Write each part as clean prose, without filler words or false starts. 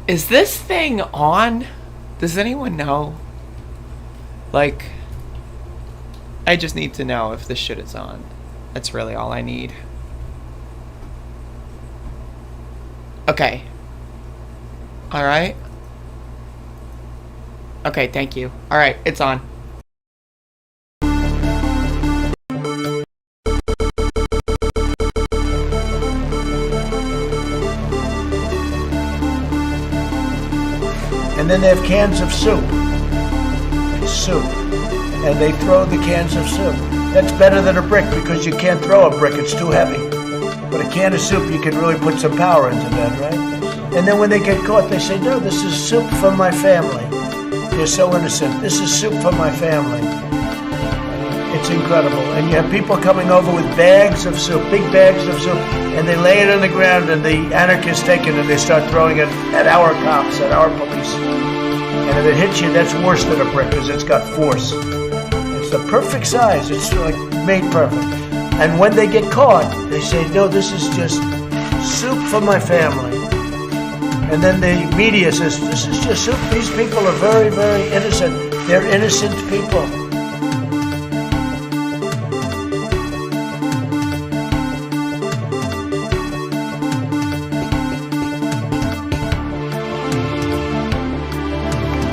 Is this thing on? Does anyone know? Like, I just need to know if this shit is on. That's really all I need. Okay. Alright. Okay, thank you. Alright, it's on. And then they have cans of soup. Soup. And they throw the cans of soup. That's better than a brick because you can't throw a brick, it's too heavy. But a can of soup, you can really put some power into that, right? And then when they get caught, they say, no, this is soup for my family. They're so innocent. This is soup for my family. It's incredible. And you have people coming over with bags of soup, big bags of soup, and they lay it on the ground, and the anarchists take it and they start throwing it at our cops, at our police. And if it hits you, that's worse than a brick because it's got force. It's the perfect size. It's like made perfect. And when they get caught, they say, no, this is just soup for my family. And then the media says, this is just soup. These people are very, very innocent. They're innocent people.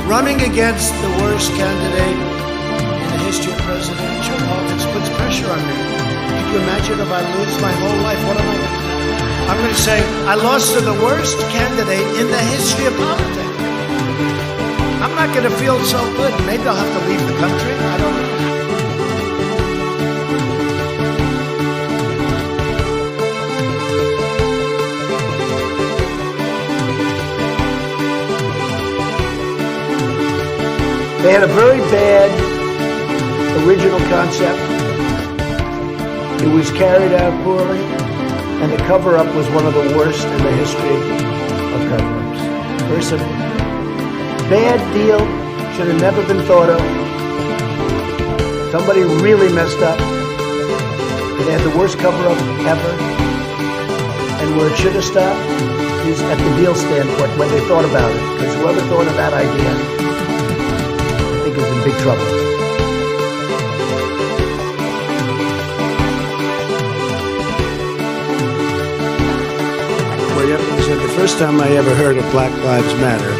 Running against the worst candidate in the history of presidential politics puts pressure on me. Can you imagine if I lose my whole life? What am I going to do? I'm going to say, I lost to the worst candidate in the history of politics. I'm not going to feel so good. Maybe I'll have to leave the country. I don't know. They had a very bad original concept. It was carried out poorly, and the cover-up was one of the worst in the history of cover-ups. Very simple. Bad deal, should have never been thought of. Somebody really messed up. They had the worst cover-up ever. And where it should have stopped is at the deal standpoint when they thought about it. Because whoever thought of that idea is in big trouble. Well, the first time I ever heard of Black Lives Matter,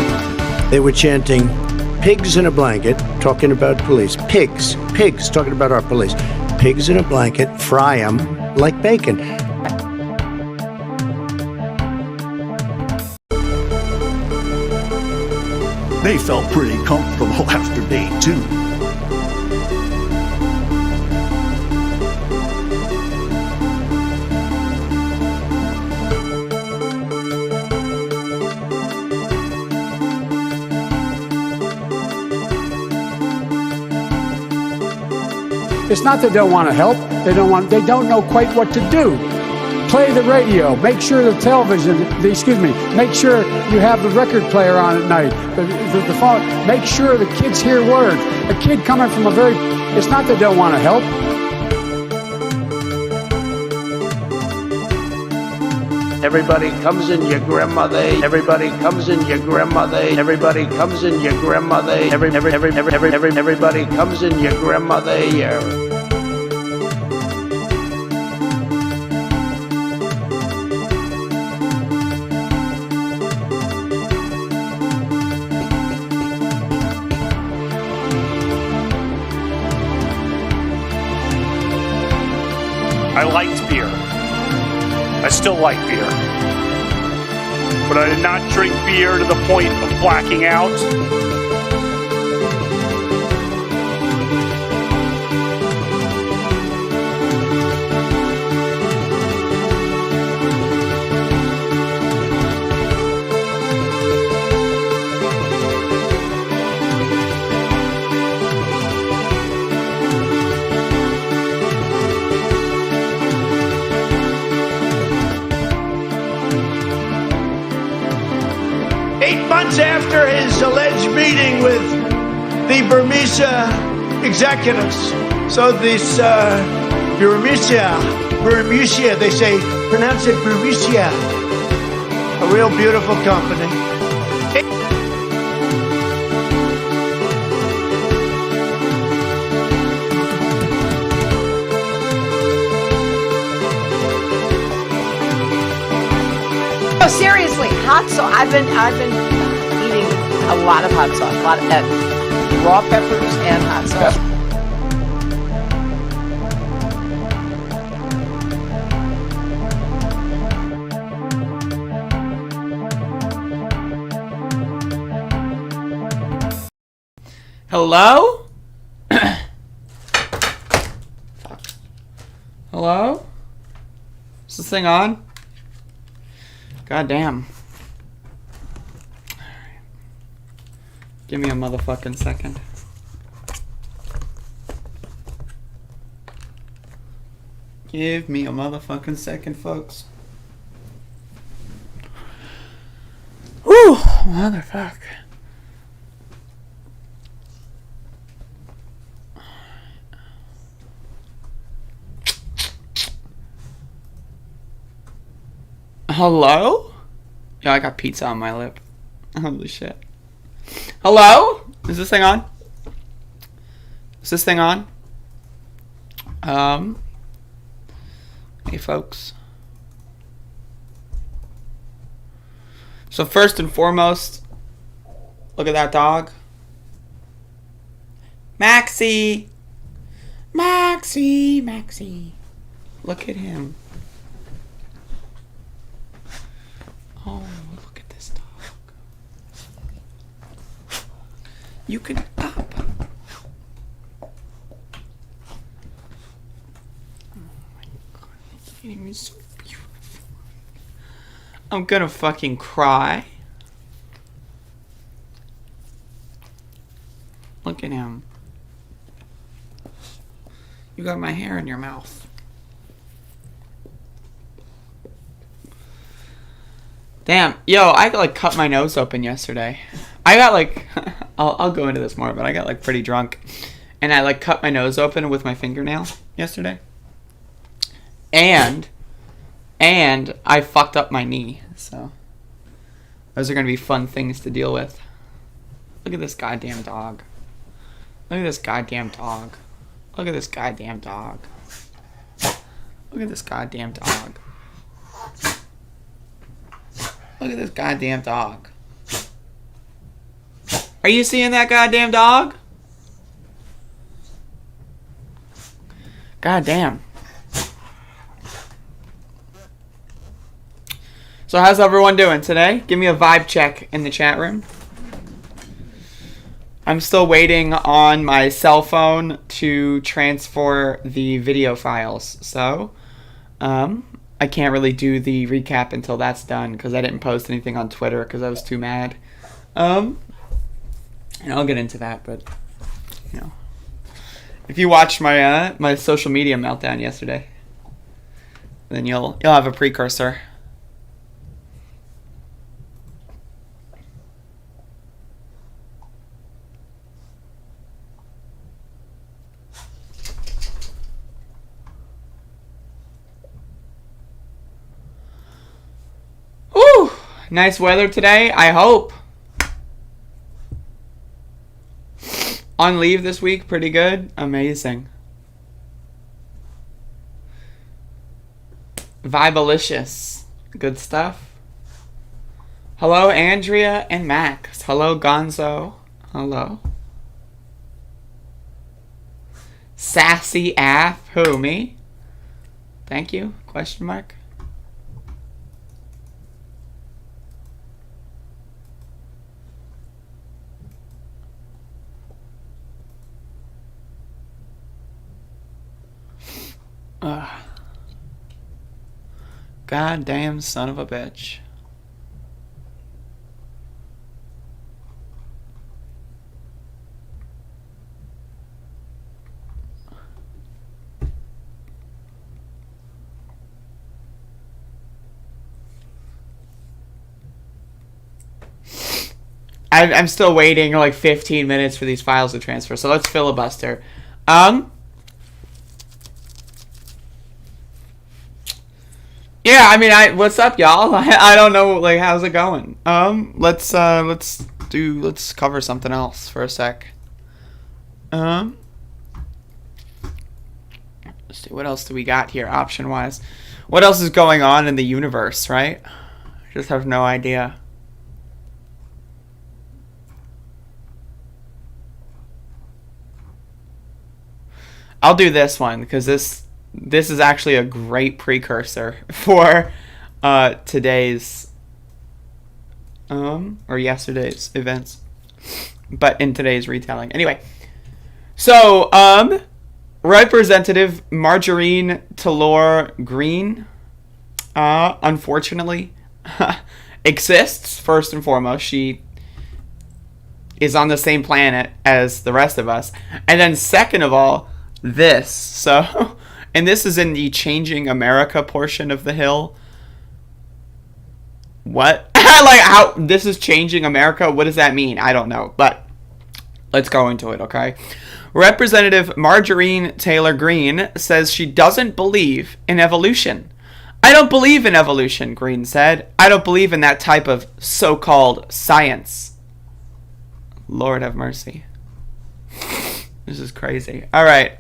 they were chanting pigs in a blanket, talking about police. Pigs, talking about our police. Pigs in a blanket, fry them like bacon. They felt pretty comfortable after day 2. It's not that they don't want to help. They don't know quite what to do. Play the radio. Make sure the television, make sure you have the record player on at night. The phone. Make sure the kids hear words. A kid coming from it's not that they don't want to help. Everybody comes in your grandmother. Everybody comes in your grandmother. Everybody comes in your grandmother. Everybody comes in your grandmother. I liked beer. I still like beer. But I did not drink beer to the point of blacking out. After his alleged meeting with the Burmese executives. So this Burmese, they say, pronounce it Burmese. A real beautiful company. No, seriously, hot sauce. I've been eating a lot of hot sauce, a lot of raw peppers and hot sauce. Hello? Fuck. Hello? Is this thing on? God damn. Alright. Give me a motherfucking second. Give me a motherfucking second, folks. Whew, motherfucker. Hello? Yo, I got pizza on my lip. Holy shit. Hello? Is this thing on? Is this thing on? Hey folks. So first and foremost, look at that dog. Maxie! Maxie! Maxie! Look at him. Oh, look at this dog. You can up. Oh my god, he's eating me so beautiful. I'm gonna fucking cry. Look at him. You got my hair in your mouth. Damn, yo, I like cut my nose open yesterday. I got like, I'll go into this more, but I got like pretty drunk, and I like cut my nose open with my fingernail yesterday, and I fucked up my knee. So those are gonna be fun things to deal with. Look at this goddamn dog. Look at this goddamn dog. Look at this goddamn dog. Look at this goddamn dog. Look at this goddamn dog. Are you seeing that goddamn dog? Goddamn. So how's everyone doing today? Give me a vibe check in the chat room. I'm still waiting on my cell phone to transfer the video files. So, I can't really do the recap until that's done because I didn't post anything on Twitter because I was too mad. And I'll get into that, but you know, if you watched my my social media meltdown yesterday, then you'll have a precursor. Woo! Nice weather today, I hope. On leave this week, pretty good. Amazing. Vibelicious. Good stuff. Hello, Andrea and Max. Hello, Gonzo. Hello. Sassy Af. Who, me? Thank you. Question mark. Goddamn son of a bitch. I'm still waiting like 15 minutes for these files to transfer, so let's filibuster. Yeah, I mean, what's up, y'all? I don't know, like, how's it going? Let's cover something else for a sec. Let's see, what else do we got here, option-wise? What else is going on in the universe, right? Just have no idea. I'll do this one because this is actually a great precursor for today's or yesterday's events, but in today's retelling. Anyway, so Representative Marjorie Taylor Greene, unfortunately, exists. First and foremost, she is on the same planet as the rest of us, and then second of all, this. So, and this is in the Changing America portion of the Hill. What? Like, how this is changing America? What does that mean? I don't know, but let's go into it, okay? Representative Marjorie Taylor Greene says she doesn't believe in evolution. I don't believe in evolution, Greene said. I don't believe in that type of so-called science. Lord have mercy. This is crazy. All right.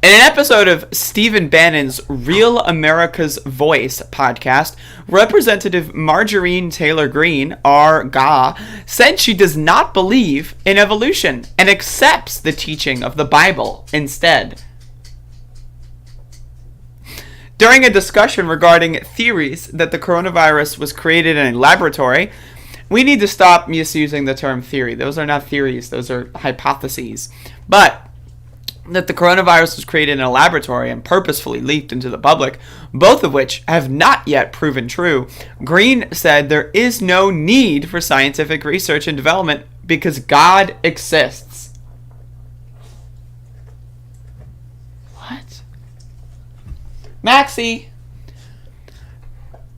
In an episode of Stephen Bannon's Real America's Voice podcast, Representative Marjorie Taylor Greene, R.G.A., said she does not believe in evolution and accepts the teaching of the Bible instead. During a discussion regarding theories that the coronavirus was created in a laboratory, we need to stop misusing the term theory. Those are not theories, those are hypotheses. But that the coronavirus was created in a laboratory and purposefully leaked into the public, both of which have not yet proven true, Greene said there is no need for scientific research and development because God exists. What? Maxie,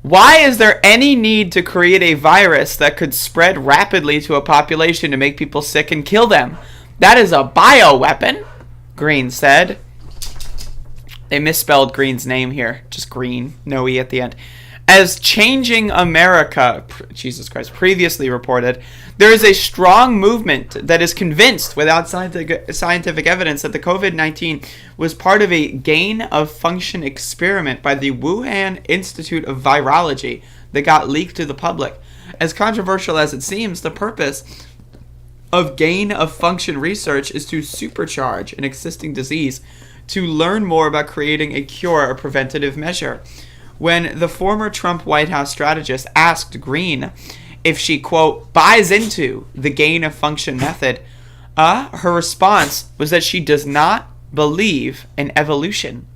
why is there any need to create a virus that could spread rapidly to a population to make people sick and kill them? That is a bioweapon, Greene said. They misspelled Greene's name here. Just Green. No E at the end. As Changing America, Jesus Christ, previously reported, there is a strong movement that is convinced without scientific evidence that the COVID-19 was part of a gain-of-function experiment by the Wuhan Institute of Virology that got leaked to the public. As controversial as it seems, the purpose of gain-of-function research is to supercharge an existing disease to learn more about creating a cure or preventative measure. When the former Trump White House strategist asked Greene if she, quote, buys into the gain-of-function method, her response was that she does not believe in evolution.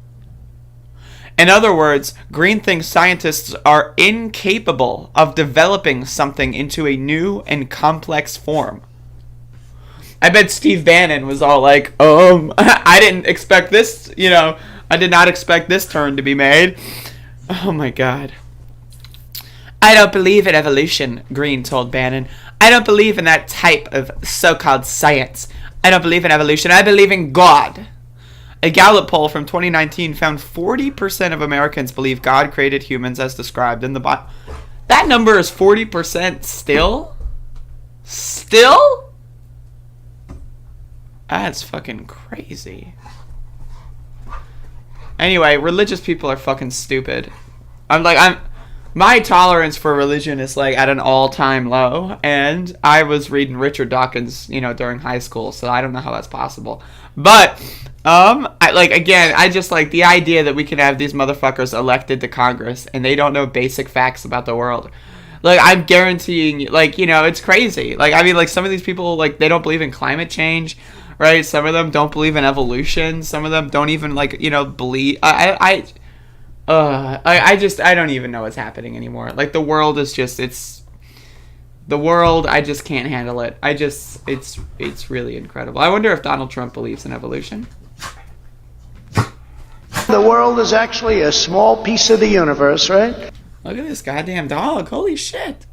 In other words, Greene thinks scientists are incapable of developing something into a new and complex form. I bet Steve Bannon was all like, I didn't expect this, I did not expect this turn to be made. Oh my God. I don't believe in evolution, Greene told Bannon. I don't believe in that type of so-called science. I don't believe in evolution. I believe in God. A Gallup poll from 2019 found 40% of Americans believe God created humans as described in the Bible. That number is 40% still? Still? That's fucking crazy. Anyway, religious people are fucking stupid. My tolerance for religion is like at an all-time low, and I was reading Richard Dawkins, during high school, so I don't know how that's possible. But I just like the idea that we can have these motherfuckers elected to Congress and they don't know basic facts about the world. Like, I'm guaranteeing, it's crazy. Some of these people, they don't believe in climate change. Right, some of them don't believe in evolution. Some of them don't even believe. I don't even know what's happening anymore. The world is just the world. I just can't handle it. It's really incredible. I wonder if Donald Trump believes in evolution. The world is actually a small piece of the universe, right? Look at this goddamn dog. Holy shit!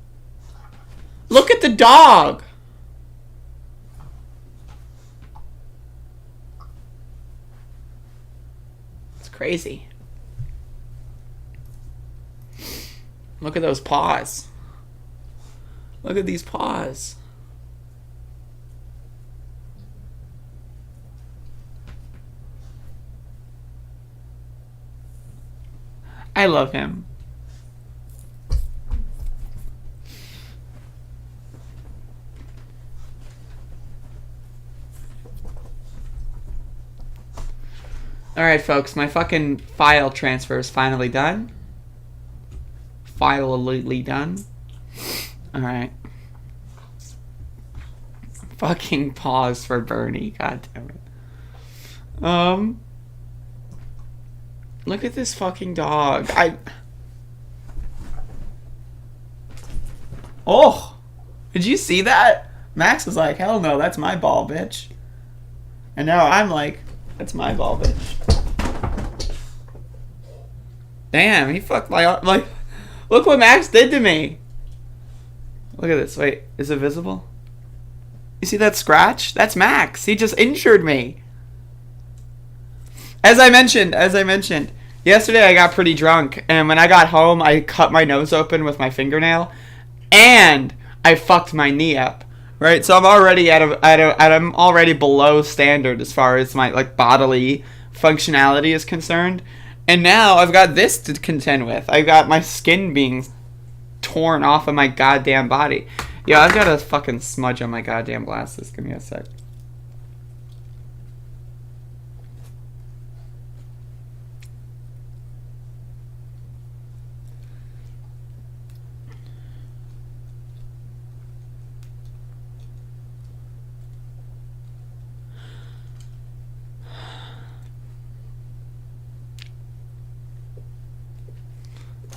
Look at the dog. Crazy. Look at those paws. Look at these paws. I love him. Alright, folks, my fucking file transfer is finally done. Finally done. Alright. Fucking pause for Bernie. God damn it. Look at this fucking dog. Oh! Did you see that? Max was like, hell no, that's my ball, bitch. And now I'm like, that's my ball, bitch. Damn, he fucked my... Like, look what Max did to me. Look at this. Wait, is it visible? You see that scratch? That's Max. He just injured me. As I mentioned, yesterday I got pretty drunk, and when I got home, I cut my nose open with my fingernail, and I fucked my knee up. Right, so I'm already I'm already below standard as far as my like bodily functionality is concerned, and now I've got this to contend with. I've got my skin being torn off of my goddamn body. Yo, I've got a fucking smudge on my goddamn glasses. Give me a sec.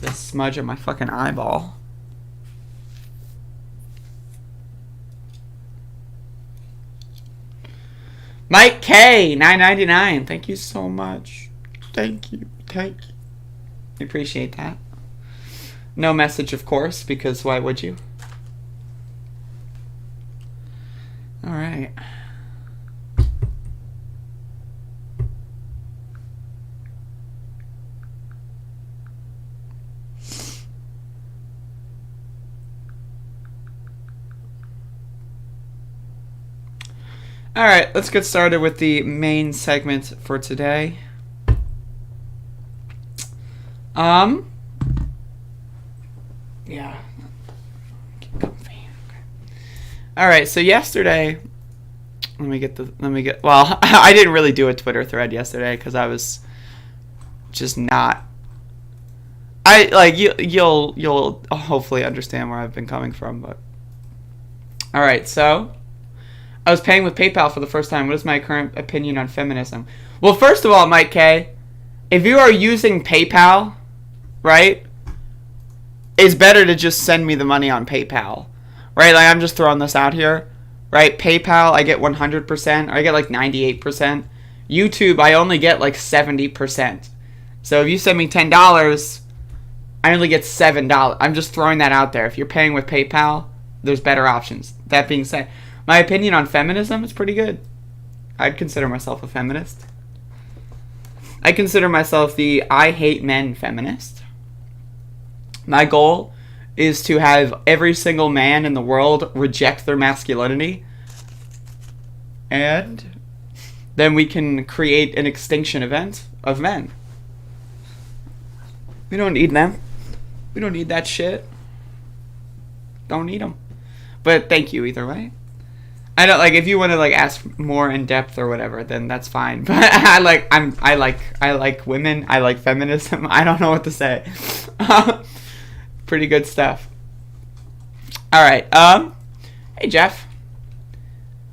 This smudge on my fucking eyeball. Mike K, $9.99. Thank you so much. Thank you. I appreciate that. No message, of course, because why would you? All right. Alright, let's get started with the main segment for today. Yeah. Alright, so yesterday, well, I didn't really do a Twitter thread yesterday because I was just not, you'll hopefully understand where I've been coming from, but. Alright, so. I was paying with PayPal for the first time. What is my current opinion on feminism? Well, first of all, Mike K, if you are using PayPal, right, it's better to just send me the money on PayPal, right? Like, I'm just throwing this out here, right? PayPal, I get 100%, or I get like 98%. YouTube, I only get like 70%. So if you send me $10, I only get $7. I'm just throwing that out there. If you're paying with PayPal, there's better options. That being said, my opinion on feminism is pretty good. I'd consider myself a feminist. I consider myself the I hate men feminist. My goal is to have every single man in the world reject their masculinity. And then we can create an extinction event of men. We don't need them. We don't need that shit. Don't need them. But thank you either way. I don't like if you want to like ask more in depth or whatever, then that's fine. But I like women. I like feminism. I don't know what to say. Pretty good stuff. All right. Hey Jeff.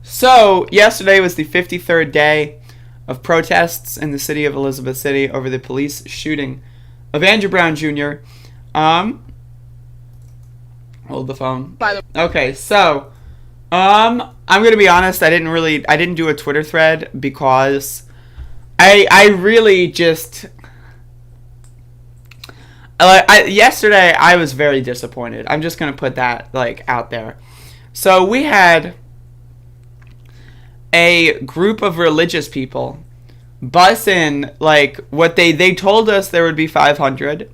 So yesterday was the 53rd day of protests in the city of Elizabeth City over the police shooting of Andrew Brown Jr. Hold the phone. Okay, so. I'm gonna be honest. I didn't do a Twitter thread because I really just yesterday I was very disappointed. I'm just gonna put that like out there. So we had a group of religious people bus in like what they told us there would be 500,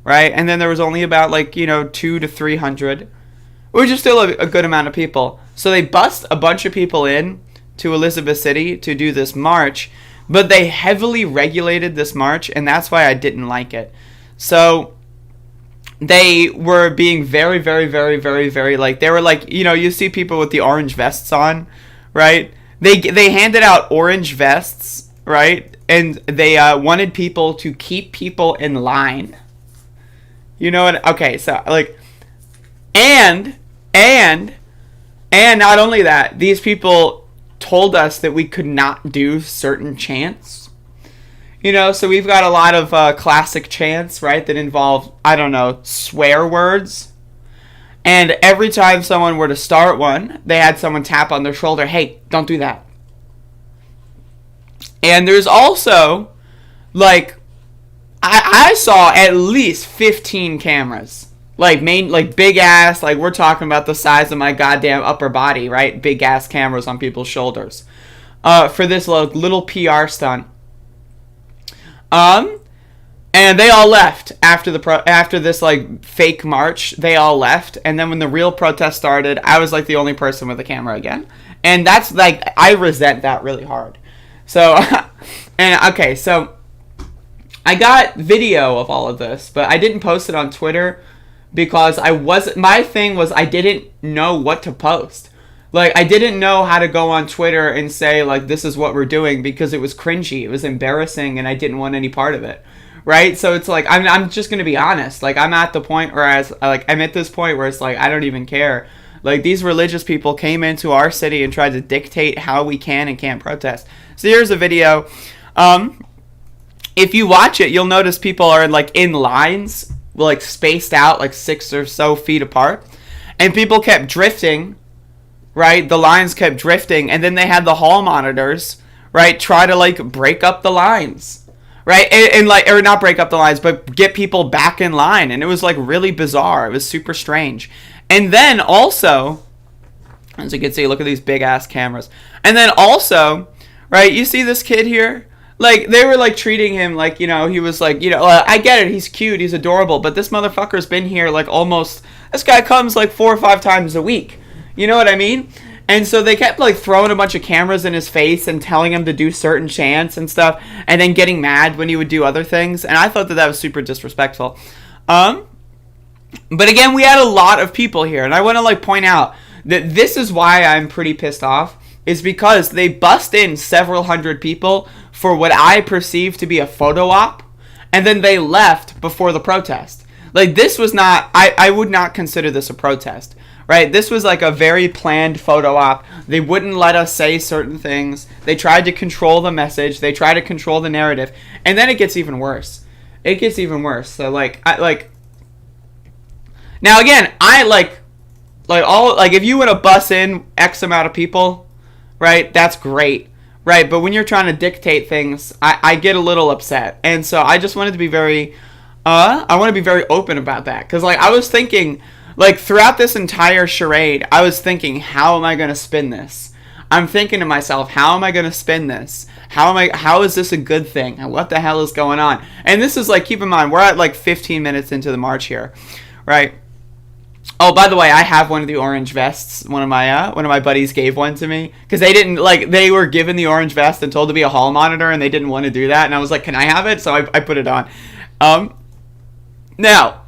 right? And then there was only about 200 to 300. Which is still a good amount of people. So they bust a bunch of people in to Elizabeth City to do this march, but they heavily regulated this march, and that's why I didn't like it. So they were being very, very, very, very, very they were you see people with the orange vests on, right? They handed out orange vests, right? wanted people to keep people in line. You know what? Okay, so like, and not only that, these people told us that we could not do certain chants. You know, so we've got a lot of classic chants, right, that involve, I don't know, swear words. And every time someone were to start one, they had someone tap on their shoulder, hey, don't do that. And there's also, like, I saw at least 15 cameras. Like, big ass, like, we're talking about the size of my goddamn upper body, right? Big ass cameras on people's shoulders. For this little PR stunt. And they all left after this like fake march. They all left, and then when the real protest started, I was like the only person with a camera again, and that's like, I resent that really hard. So, and okay, so I got video of all of this, but I didn't post it on Twitter because my thing was I didn't know what to post. Like, I didn't know how to go on Twitter and say, like, this is what we're doing, because it was cringy. It was embarrassing, and I didn't want any part of it. Right? So it's like, I'm just going to be honest. Like, I'm at the point where I'm at this point where it's like, I don't even care. Like, these religious people came into our city and tried to dictate how we can and can't protest. So here's a video. If you watch it, you'll notice people are, like, in lines, like, spaced out, like, 6 or so feet apart. And people kept drifting. Right, the lines kept drifting, and then they had the hall monitors, right, try to like break up the lines, right, and like, or not break up the lines, but get people back in line, and it was like really bizarre. It was super strange. And then also, as you can see, look at these big ass cameras. And then also, right, you see this kid here? Like, they were like treating him like, you know, he was like, you know, I get it, he's cute, he's adorable, but this motherfucker's been here like this guy comes like 4 or 5 times a week. You know what I mean? And so they kept like throwing a bunch of cameras in his face and telling him to do certain chants and stuff, and then getting mad when he would do other things. And I thought that was super disrespectful. But again, we had a lot of people here, and I want to like point out that this is why I'm pretty pissed off, is because they bust in several hundred people for what I perceive to be a photo op, and then they left before the protest. Like, this was not, I would not consider this a protest. Right, this was like a very planned photo op. They wouldn't let us say certain things. They tried to control the message. They tried to control the narrative, and then it gets even worse. It gets even worse. So now again, if you want to bus in X amount of people, right, that's great, right? But when you're trying to dictate things, I get a little upset, and so I just wanted to be very, I want to be very open about that, because like I was thinking. Like, throughout this entire charade, I was thinking, how am I going to spin this? I'm thinking to myself, how am I going to spin this? How is this a good thing? What the hell is going on? And this is like, keep in mind, we're at like 15 minutes into the march here, right? Oh, by the way, I have one of the orange vests. One of my buddies gave one to me, because they were given the orange vest and told to be a hall monitor, and they didn't want to do that. And I was like, can I have it? So I put it on. Now,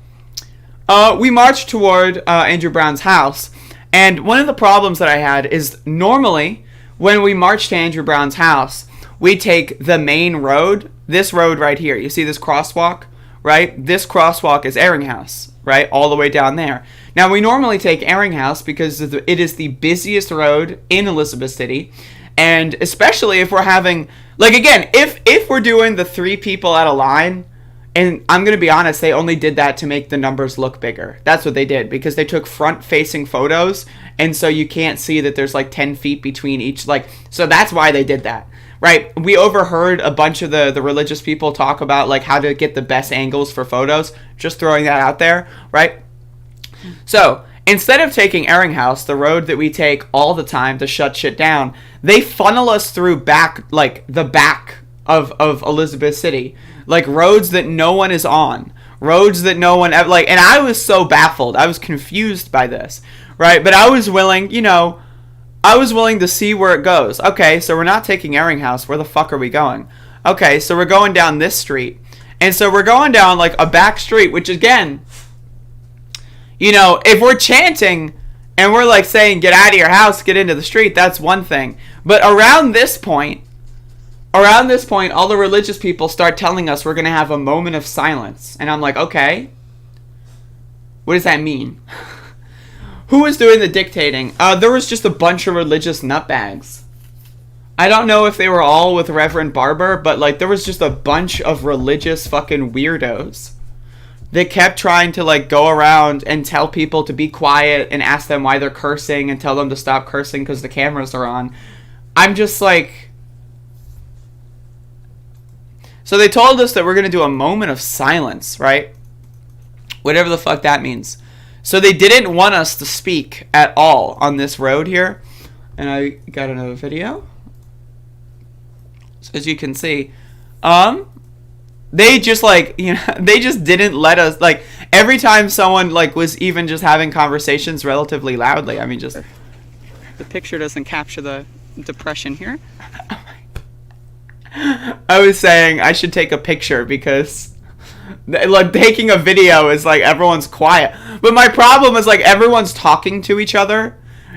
we marched toward Andrew Brown's house, and one of the problems that I had is normally when we march to Andrew Brown's house, we take the main road, this road right here. You see this crosswalk, right? This crosswalk is Ehringhaus, right? All the way down there. Now, we normally take Ehringhaus because it is the busiest road in Elizabeth City, and especially if we're having, like, again, if we're doing the 3 people at a line. And I'm going to be honest, they only did that to make the numbers look bigger. That's what they did, because they took front-facing photos, and so you can't see that there's like 10 feet between each, like, so that's why they did that, right? We overheard a bunch of the religious people talk about like how to get the best angles for photos, just throwing that out there, right? So, instead of taking Ehringhaus, the road that we take all the time to shut shit down, they funnel us through the back of Elizabeth City. Like, roads that no one is on. Roads that no one, like, and I was so baffled. I was confused by this, right? But I was willing, to see where it goes. Okay, so we're not taking Ehringhaus. Where the fuck are we going? Okay, so we're going down this street. And so we're going down, like, a back street, which, again, if we're chanting and we're, like, saying, get out of your house, get into the street, that's one thing. But around this point, around this point, all the religious people start telling us we're going to have a moment of silence. And I'm like, okay, what does that mean? Who was doing the dictating? There was just a bunch of religious nutbags. I don't know if they were all with Reverend Barber, but like there was just a bunch of religious fucking weirdos that kept trying to like go around and tell people to be quiet and ask them why they're cursing and tell them to stop cursing because the cameras are on. I'm just like... So they told us that we're going to do a moment of silence, right? Whatever the fuck that means. So they didn't want us to speak at all on this road here. And I got another video. So as you can see, they just like, you know, they just didn't let us, like, every time someone like was even just having conversations relatively loudly, I mean, just the picture doesn't capture the depression here. I was saying I should take a picture because like taking a video is like everyone's quiet, but my problem is like everyone's talking to each other.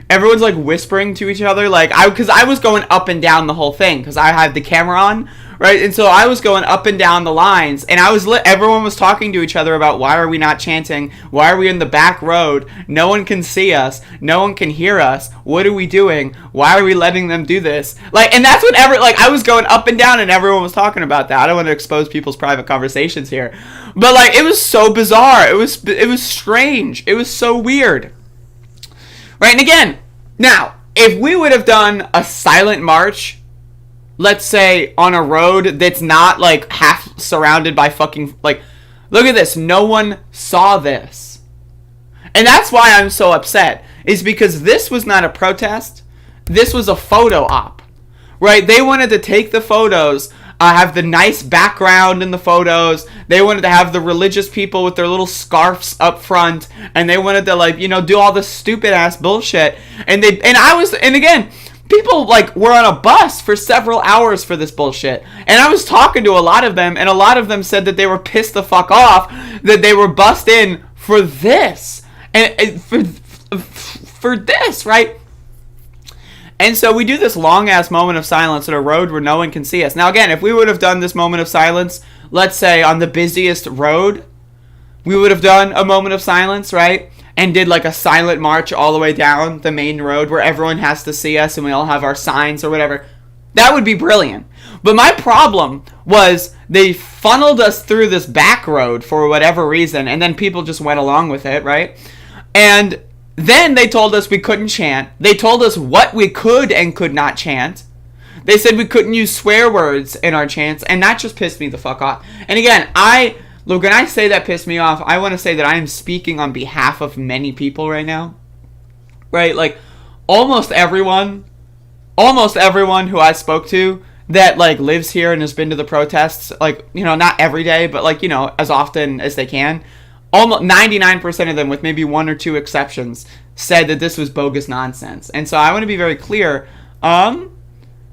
Everyone's like whispering to each other, like because I was going up and down the whole thing because I had the camera on, right? And so I was going up and down the lines, and everyone was talking to each other about why are we not chanting? Why are we in the back road? No one can see us. No one can hear us. What are we doing? Why are we letting them do this? Like, and that's what I was going up and down, and everyone was talking about that. I don't want to expose people's private conversations here, but like it was so bizarre. It was strange. It was so weird. Right, and again, now, if we would have done a silent march, let's say, on a road that's not, like, half surrounded by fucking, like, look at this, no one saw this. And that's why I'm so upset, is because this was not a protest, this was a photo op, right? They wanted to take the photos, have the nice background in the photos. They wanted to have the religious people with their little scarves up front, and they wanted to, like, you know, do all this stupid ass bullshit. And again, people like were on a bus for several hours for this bullshit. And I was talking to a lot of them, and a lot of them said that they were pissed the fuck off that they were bussed in for this and for this, right? And so we do this long-ass moment of silence at a road where no one can see us. Now, again, if we would have done this moment of silence, let's say on the busiest road, we would have done a moment of silence, right? And did like a silent march all the way down the main road where everyone has to see us and we all have our signs or whatever. That would be brilliant. But my problem was they funneled us through this back road for whatever reason, and then people just went along with it, right? And then they told us we couldn't chant. They told us what we could and could not chant. They said we couldn't use swear words in our chants, and that just pissed me the fuck off. And again, look, when I say that pissed me off, I want to say that I am speaking on behalf of many people right now. Right? Like, almost everyone who I spoke to that, like, lives here and has been to the protests, like, you know, not every day, but, like, you know, as often as they can, almost 99% of them, with maybe one or two exceptions, said that this was bogus nonsense. And so I want to be very clear.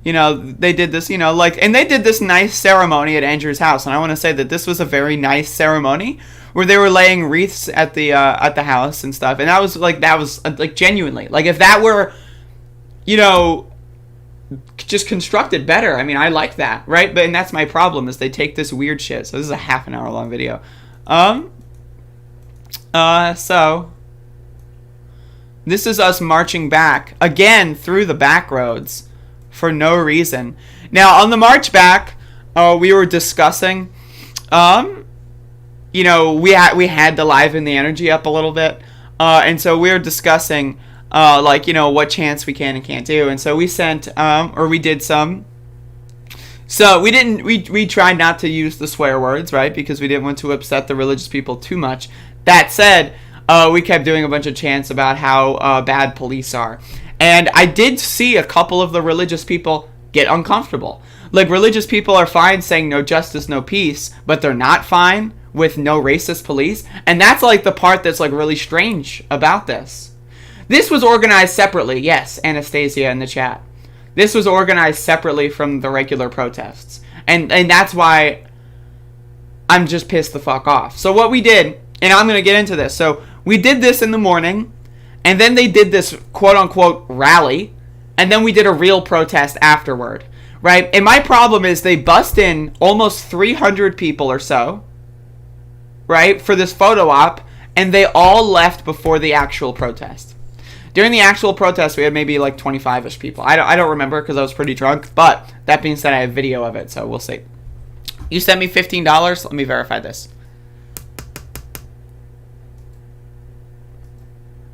You know, they did this, you know, like, and they did this nice ceremony at Andrew's house. And I want to say that this was a very nice ceremony where they were laying wreaths at the house and stuff. And that was genuinely, like, if that were, you know, just constructed better. I mean, I like that, right? And that's my problem, is they take this weird shit. So this is a half an hour long video. So this is us marching back again through the back roads for no reason. Now on the march back, we were discussing, you know, we had to liven the energy up a little bit, and so we were discussing, like, you know, what chants we can and can't do, and so we sent, or we did some. So we tried not to use the swear words, right? Because we didn't want to upset the religious people too much. That said, we kept doing a bunch of chants about how bad police are. And I did see a couple of the religious people get uncomfortable. Like, religious people are fine saying no justice, no peace, but they're not fine with no racist police. And that's, like, the part that's, like, really strange about this. This was organized separately. Yes, Anastasia in the chat. This was organized separately from the regular protests. And that's why I'm just pissed the fuck off. So what we did, and I'm going to get into this. So we did this in the morning, and then they did this quote-unquote rally, and then we did a real protest afterward. right? And my problem is they bust in almost 300 people or so, right, for this photo op, and they all left before the actual protest. During the actual protest, we had maybe like 25-ish people. I don't remember because I was pretty drunk, but that being said, I have video of it, so we'll see. You sent me $15. Let me verify this.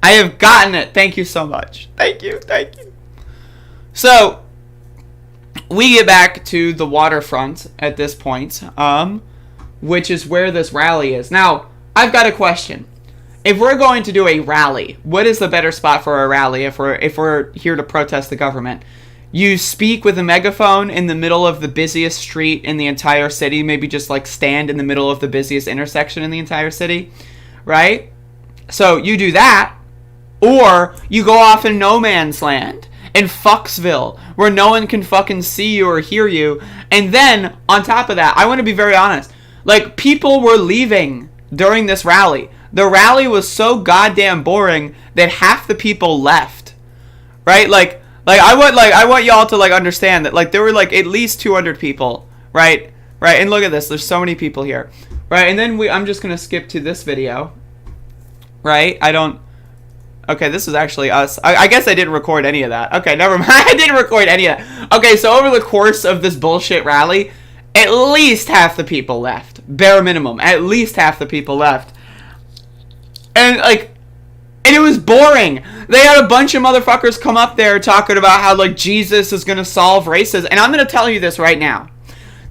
I have gotten it. Thank you so much. Thank you. So, we get back to the waterfront at this point, which is where this rally is. Now, I've got a question. If we're going to do a rally, what is the better spot for a rally if we're here to protest the government? You speak with a megaphone in the middle of the busiest street in the entire city, maybe just like stand in the middle of the busiest intersection in the entire city, right? So you do that, or you go off in no man's land in Fucksville, where no one can fucking see you or hear you. And then, on top of that, I want to be very honest. Like, people were leaving during this rally. The rally was so goddamn boring that half the people left. Right? Like I want y'all to, like, understand that, like, there were, like, at least 200 people. Right? Right? And look at this. There's so many people here. Right? And then I'm just going to skip to this video. Right? Okay, this is actually us. I guess I didn't record any of that. Okay, never mind. I didn't record any of that. Okay, so over the course of this bullshit rally, at least half the people left. Bare minimum. At least half the people left. And it was boring. They had a bunch of motherfuckers come up there talking about how, like, Jesus is going to solve racism. And I'm going to tell you this right now.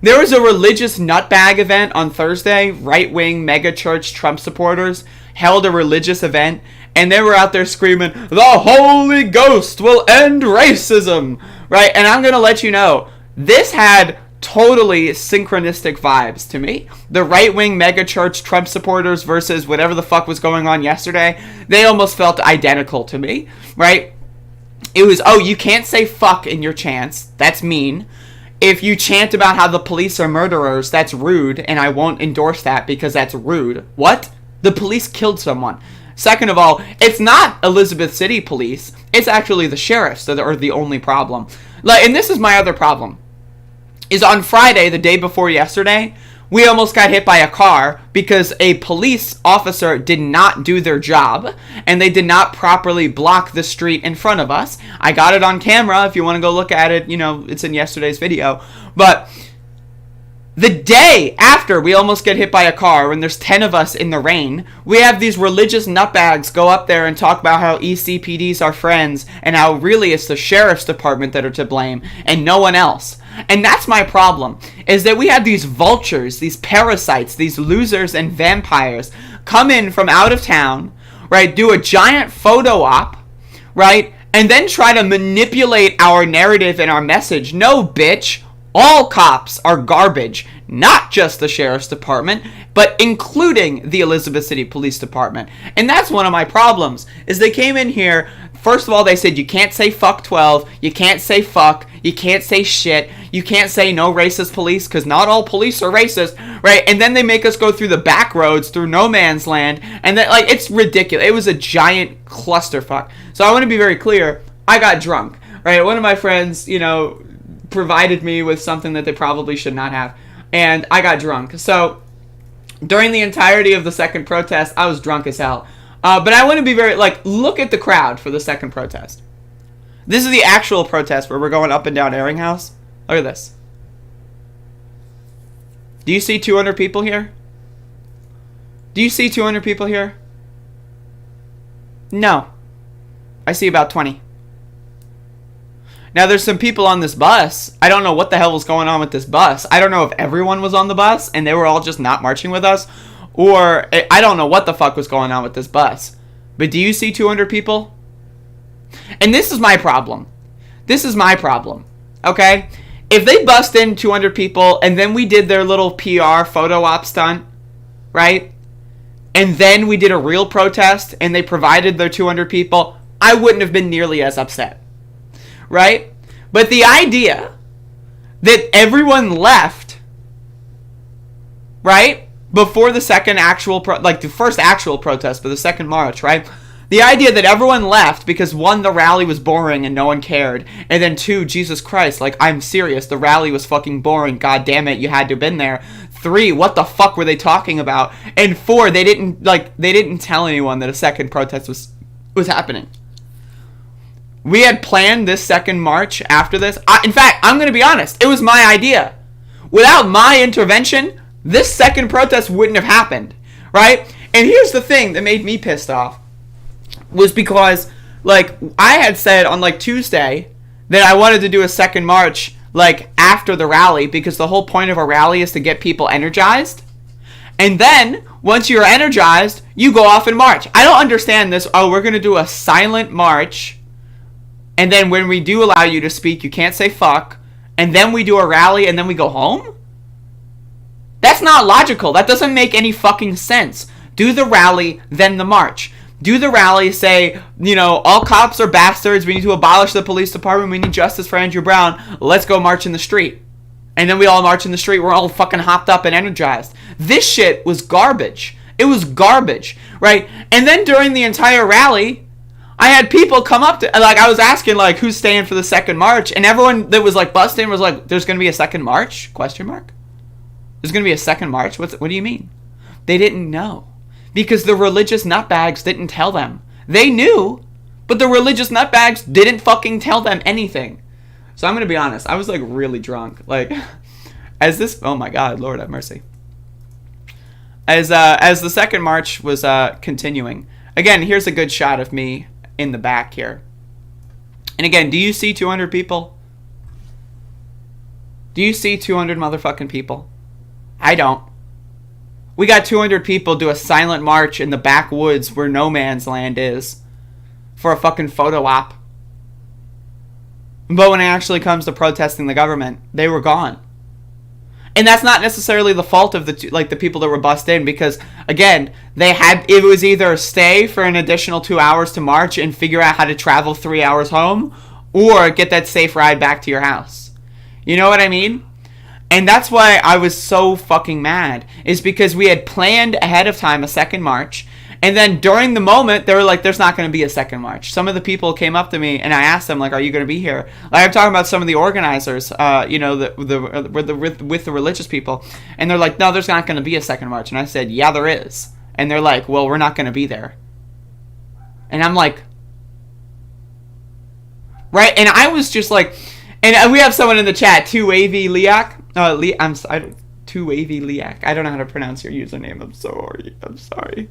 There was a religious nutbag event on Thursday. Right-wing mega-church Trump supporters held a religious event. And they were out there screaming, "The Holy Ghost will end racism!" Right? And I'm going to let you know, this had totally synchronistic vibes to me. The right-wing megachurch Trump supporters versus whatever the fuck was going on yesterday, they almost felt identical to me, right? It was, oh, you can't say fuck in your chants. That's mean. If you chant about how the police are murderers, that's rude, and I won't endorse that because that's rude. What? The police killed someone. Second of all, it's not Elizabeth City police. It's actually the sheriffs that are the only problem. Like, and this is my other problem. Is on Friday, the day before yesterday, we almost got hit by a car because a police officer did not do their job and they did not properly block the street in front of us. I got it on camera. If you want to go look at it, you know, it's in yesterday's video. But the day after we almost get hit by a car, when there's 10 of us in the rain, we have these religious nutbags go up there and talk about how ECPDs are friends and how really it's the sheriff's department that are to blame and no one else. And that's my problem, is that we have these vultures, these parasites, these losers and vampires come in from out of town, right, do a giant photo op, right, and then try to manipulate our narrative and our message. No, bitch. All cops are garbage, not just the sheriff's department, but including the Elizabeth City Police Department. And that's one of my problems, is they came in here, first of all, they said you can't say fuck 12, you can't say fuck, you can't say shit, you can't say no racist police, because not all police are racist, right? And then they make us go through the back roads, through no man's land, and then, like, it's ridiculous. It was a giant clusterfuck. So I want to be very clear, I got drunk, right? One of my friends, you know, provided me with something that they probably should not have, and I got drunk. So during the entirety of the second protest, I was drunk as hell. But I want to be very, like, look at the crowd for the second protest. This is the actual protest where we're going up and down Ehringhaus. Look at this. Do you see 200 people here? Do you see 200 people here? No. I see about 20. Now, there's some people on this bus. I don't know what the hell was going on with this bus. I don't know if everyone was on the bus and they were all just not marching with us. Or, I don't know what the fuck was going on with this bus. But do you see 200 people? And this is my problem. This is my problem. Okay? If they bust in 200 people and then we did their little PR photo op stunt, right? And then we did a real protest and they provided their 200 people, I wouldn't have been nearly as upset. Right? But the idea that everyone left, right, before the second actual, the first actual protest, but the second march, right? The idea that everyone left because, one, the rally was boring and no one cared, and then two, Jesus Christ, like, I'm serious, the rally was fucking boring, god damn it, you had to have been there. Three, what the fuck were they talking about? And four, they didn't tell anyone that a second protest was happening. We had planned this second march after this. In fact, I'm going to be honest, it was my idea. Without my intervention, this second protest wouldn't have happened, right? And here's the thing that made me pissed off. Was because, like, I had said on, like, Tuesday that I wanted to do a second march, like, after the rally, because the whole point of a rally is to get people energized. And then, once you're energized, you go off and march. I don't understand this, oh, we're going to do a silent march, and then when we do allow you to speak, you can't say fuck, and then we do a rally, and then we go home? That's not logical. That doesn't make any fucking sense. Do the rally, then the march. Do the rally, say, you know, all cops are bastards, we need to abolish the police department, we need justice for Andrew Brown, let's go march in the street. And then we all march in the street, we're all fucking hopped up and energized. This shit was garbage. It was garbage, right? And then during the entire rally, I had people come up to, like, I was asking, like, who's staying for the second march, and everyone that was, like, busting was like, there's gonna be a second march? Question mark? There's gonna be a second march? What do you mean? They didn't know. Because the religious nutbags didn't tell them. They knew, but the religious nutbags didn't fucking tell them anything. So I'm going to be honest. I was, like, really drunk. Like, as this... Oh, my God. Lord have mercy. As the second march was continuing. Again, here's a good shot of me in the back here. And again, do you see 200 people? Do you see 200 motherfucking people? I don't. We got 200 people do a silent march in the backwoods where no man's land is for a fucking photo op. But when it actually comes to protesting the government, they were gone. And that's not necessarily the fault of the people that were bussed in, because again, it was either stay for an additional 2 hours to march and figure out how to travel 3 hours home, or get that safe ride back to your house. You know what I mean? And that's why I was so fucking mad, is because we had planned ahead of time a second march, and then during the moment, they were like, there's not going to be a second march. Some of the people came up to me, and I asked them, like, are you going to be here? Like, I'm talking about some of the organizers, you know, with the religious people, and they're like, no, there's not going to be a second march. And I said, yeah, there is. And they're like, well, we're not going to be there. And I'm like, right? And I was just like, and we have someone in the chat, Too Wavy Liak. Too Wavy Liak. I don't know how to pronounce your username. I'm sorry.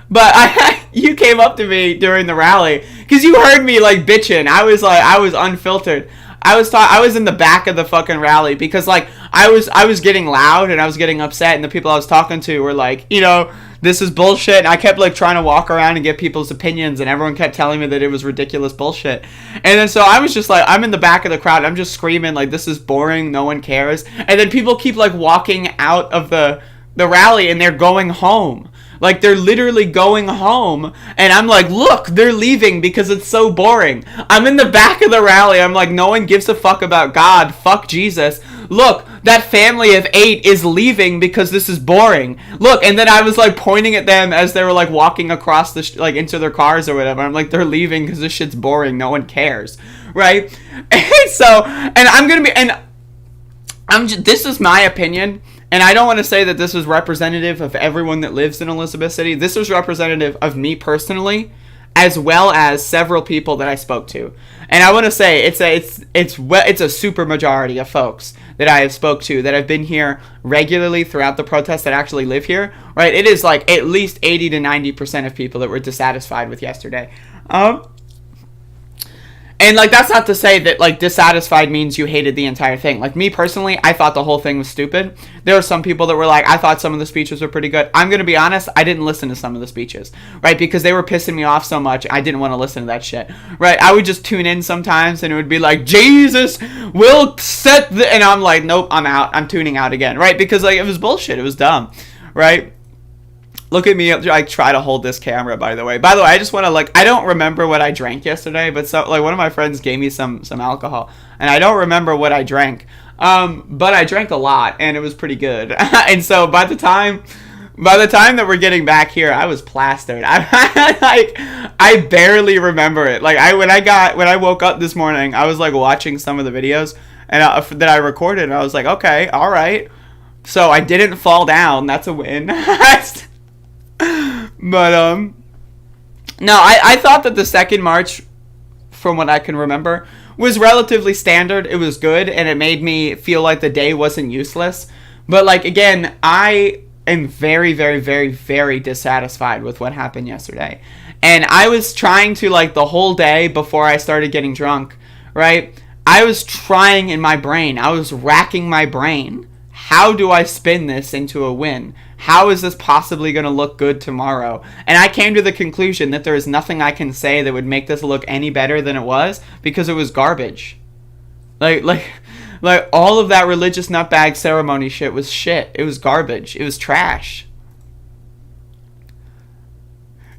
But you came up to me during the rally because you heard me like bitching. I was unfiltered. I was in the back of the fucking rally because like I was getting loud and I was getting upset, and the people I was talking to were like, you know, this is bullshit. And I kept like trying to walk around and get people's opinions, and everyone kept telling me that it was ridiculous bullshit. And then so I was just like, I'm in the back of the crowd, I'm just screaming like, this is boring, no one cares. And then people keep like walking out of the rally, and they're going home. Like, they're literally going home, and I'm like, look, they're leaving because it's so boring. I'm in the back of the rally. I'm like, no one gives a fuck about God. Fuck Jesus. Look, that family of 8 is leaving because this is boring. Look, and then I was, like, pointing at them as they were, like, walking across the, into their cars or whatever. I'm like, they're leaving because this shit's boring. No one cares. Right? And so, and I'm going to be, and I'm just, this is my opinion. And I don't want to say that this was representative of everyone that lives in Elizabeth City. This was representative of me personally, as well as several people that I spoke to. And I want to say it's a super majority of folks that I have spoke to that have been here regularly throughout the protests that actually live here. Right? It is like at least 80 to 90% of people that were dissatisfied with yesterday. And, like, that's not to say that, like, dissatisfied means you hated the entire thing. Like, me personally, I thought the whole thing was stupid. There were some people that were like, I thought some of the speeches were pretty good. I'm going to be honest, I didn't listen to some of the speeches, right? Because they were pissing me off so much, I didn't want to listen to that shit, right? I would just tune in sometimes, and it would be like, Jesus will set the... And I'm like, nope, I'm out. I'm tuning out again, right? Because, like, it was bullshit. It was dumb, right? Look at me, I try to hold this camera, by the way. By the way, I just want to, like, I don't remember what I drank yesterday, but so, like, one of my friends gave me some alcohol, and I don't remember what I drank, but I drank a lot, and it was pretty good. And so by the time By the time that we're getting back here, I was plastered. I barely remember it. Like when I woke up this morning, I was like watching some of the videos and that I recorded, and I was like, okay, all right. So I didn't fall down. That's a win. But no, I thought that the second march, from what I can remember, was relatively standard. It was good, and it made me feel like the day wasn't useless. But like again, I am very, very, very, very dissatisfied with what happened yesterday. And I was trying to, like, the whole day before I started getting drunk, right? I was trying in my brain. I was racking my brain. How do I spin this into a win? How is this possibly going to look good tomorrow? And I came to the conclusion that there is nothing I can say that would make this look any better than it was, because it was garbage. Like all of that religious nutbag ceremony shit was shit. It was garbage. It was trash.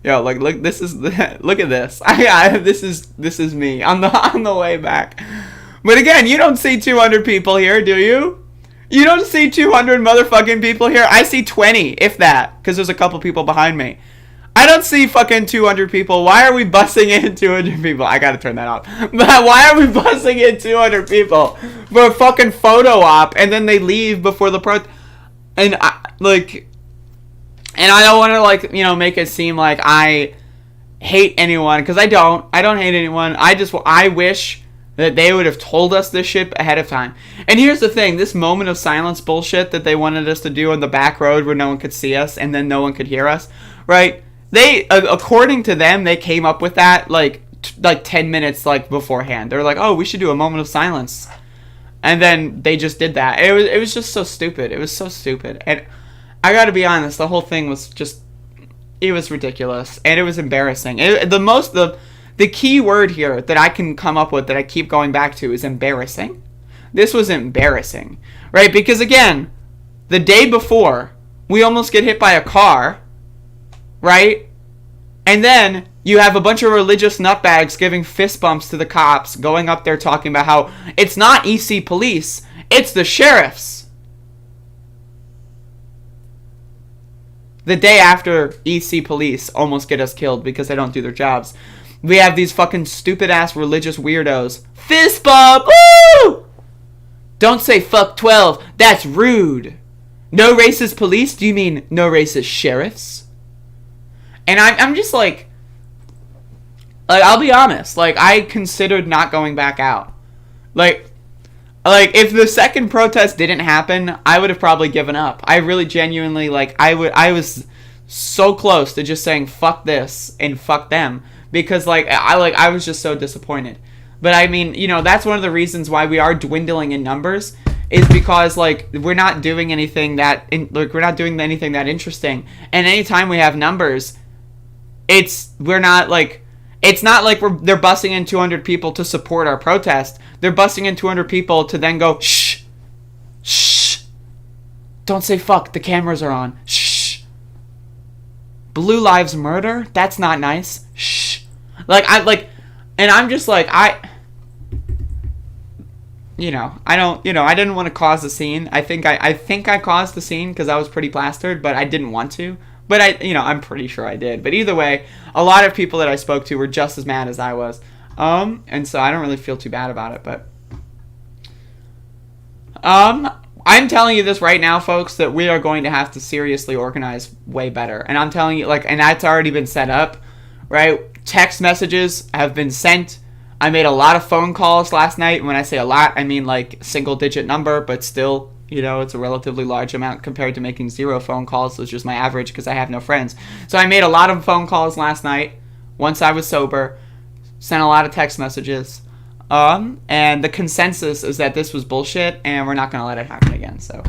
Yo, like look, this is look at this. This is me on the way back. But again, you don't see 200 people here, do you? You don't see 200 motherfucking people here. I see 20, if that, because there's a couple people behind me. I don't see fucking 200 people. Why are we busing in 200 people? I gotta turn that off. But why are we busing in 200 people for a fucking photo op, and then they leave before the and I don't want to, like, you know, make it seem like I hate anyone, because I don't hate anyone. I wish that they would have told us this shit ahead of time. And here's the thing, this moment of silence bullshit that they wanted us to do on the back road where no one could see us and then no one could hear us, right? They, according to them, they came up with that like 10 minutes like beforehand. They were like, oh, we should do a moment of silence. And then they just did that. It was just so stupid. It was so stupid. And I gotta be honest, the whole thing was just, it was ridiculous. And it was embarrassing. The key word here that I can come up with that I keep going back to is embarrassing. This was embarrassing, right? Because again, the day before, we almost get hit by a car, right? And then you have a bunch of religious nutbags giving fist bumps to the cops, going up there talking about how it's not EC police, it's the sheriffs. The day after EC police almost get us killed because they don't do their jobs, we have these fucking stupid ass religious weirdos. Fist bump! Woo! Don't say fuck 12. That's rude. No racist police? Do you mean no racist sheriffs? And I'm just like, I'll be honest. Like, I considered not going back out. Like if the second protest didn't happen, I would have probably given up. I really genuinely, like, I was so close to just saying fuck this and fuck them. Because, I was just so disappointed. But, I mean, you know, that's one of the reasons why we are dwindling in numbers, is because, like, we're not doing anything that interesting. And anytime we have numbers, it's not like they're busing in 200 people to support our protest. They're busing in 200 people to then go, shh, shh, don't say fuck, the cameras are on, shh. Blue lives matter? That's not nice. Shh. And I'm just like, I didn't want to cause a scene. I think I caused the scene because I was pretty plastered, but I didn't want to. But I'm pretty sure I did. But either way, a lot of people that I spoke to were just as mad as I was. And so I don't really feel too bad about it, but I'm telling you this right now, folks, that we are going to have to seriously organize way better. And I'm telling you, and that's already been set up, right? Text messages have been sent. I made a lot of phone calls last night. When I say a lot, I mean like single-digit number, but still, it's a relatively large amount compared to making 0 phone calls, which is my average because I have no friends. So I made a lot of phone calls last night once I was sober, sent a lot of text messages. And the consensus is that this was bullshit, and we're not going to let it happen again. So,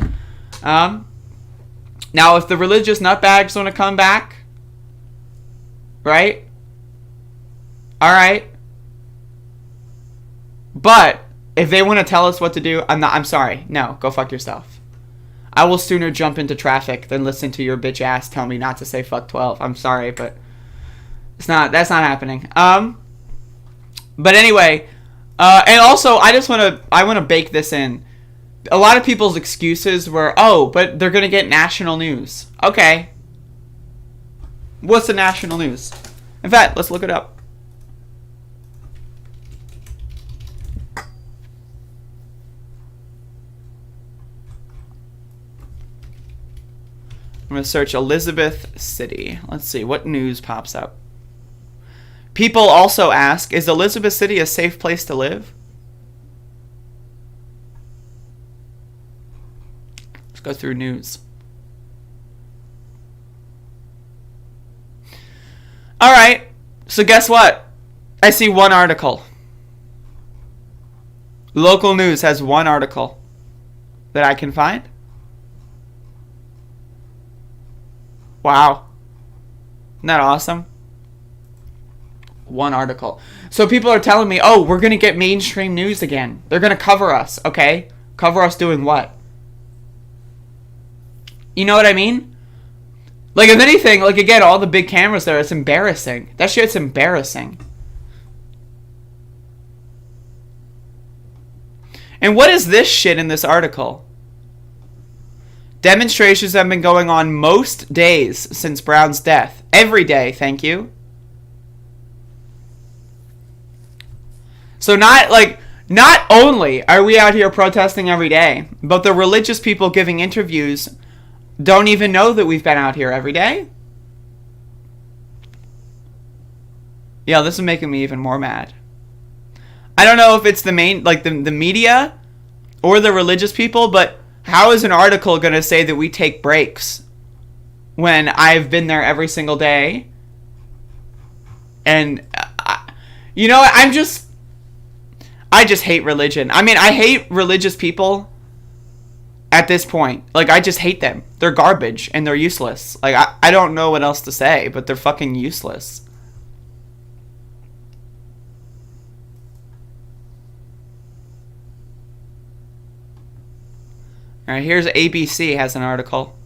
now if the religious nutbags want to come back, right? All right. But if they want to tell us what to do, I'm sorry. No, go fuck yourself. I will sooner jump into traffic than listen to your bitch ass tell me not to say fuck 12. I'm sorry, but that's not happening. But anyway, and also I want to bake this in. A lot of people's excuses were, oh, but they're going to get national news. Okay, What's the national news? In fact, let's look it up. I'm going to search Elizabeth City. Let's see what news pops up. People also ask, is Elizabeth City a safe place to live? Let's go through news. All right. So guess what? I see one article. Local news has one article that I can find. Wow. Isn't that awesome? One article. So people are telling me, oh, we're going to get mainstream news again. They're going to cover us, okay? Cover us doing what? You know what I mean? Like, if anything, like, again, all the big cameras there, it's embarrassing. That shit's embarrassing. And what is this shit in this article? Demonstrations have been going on most days since Brown's death. Every day, thank you. So not only are we out here protesting every day, but the religious people giving interviews don't even know that we've been out here every day. Yeah, this is making me even more mad. I don't know if it's the main, like the media or the religious people, but how is an article going to say that we take breaks when I've been there every single day? And, you know, I just hate religion. I mean, I hate religious people at this point. Like, I just hate them. They're garbage and they're useless. Like, I don't know what else to say, but they're fucking useless. All right, here's ABC has an article.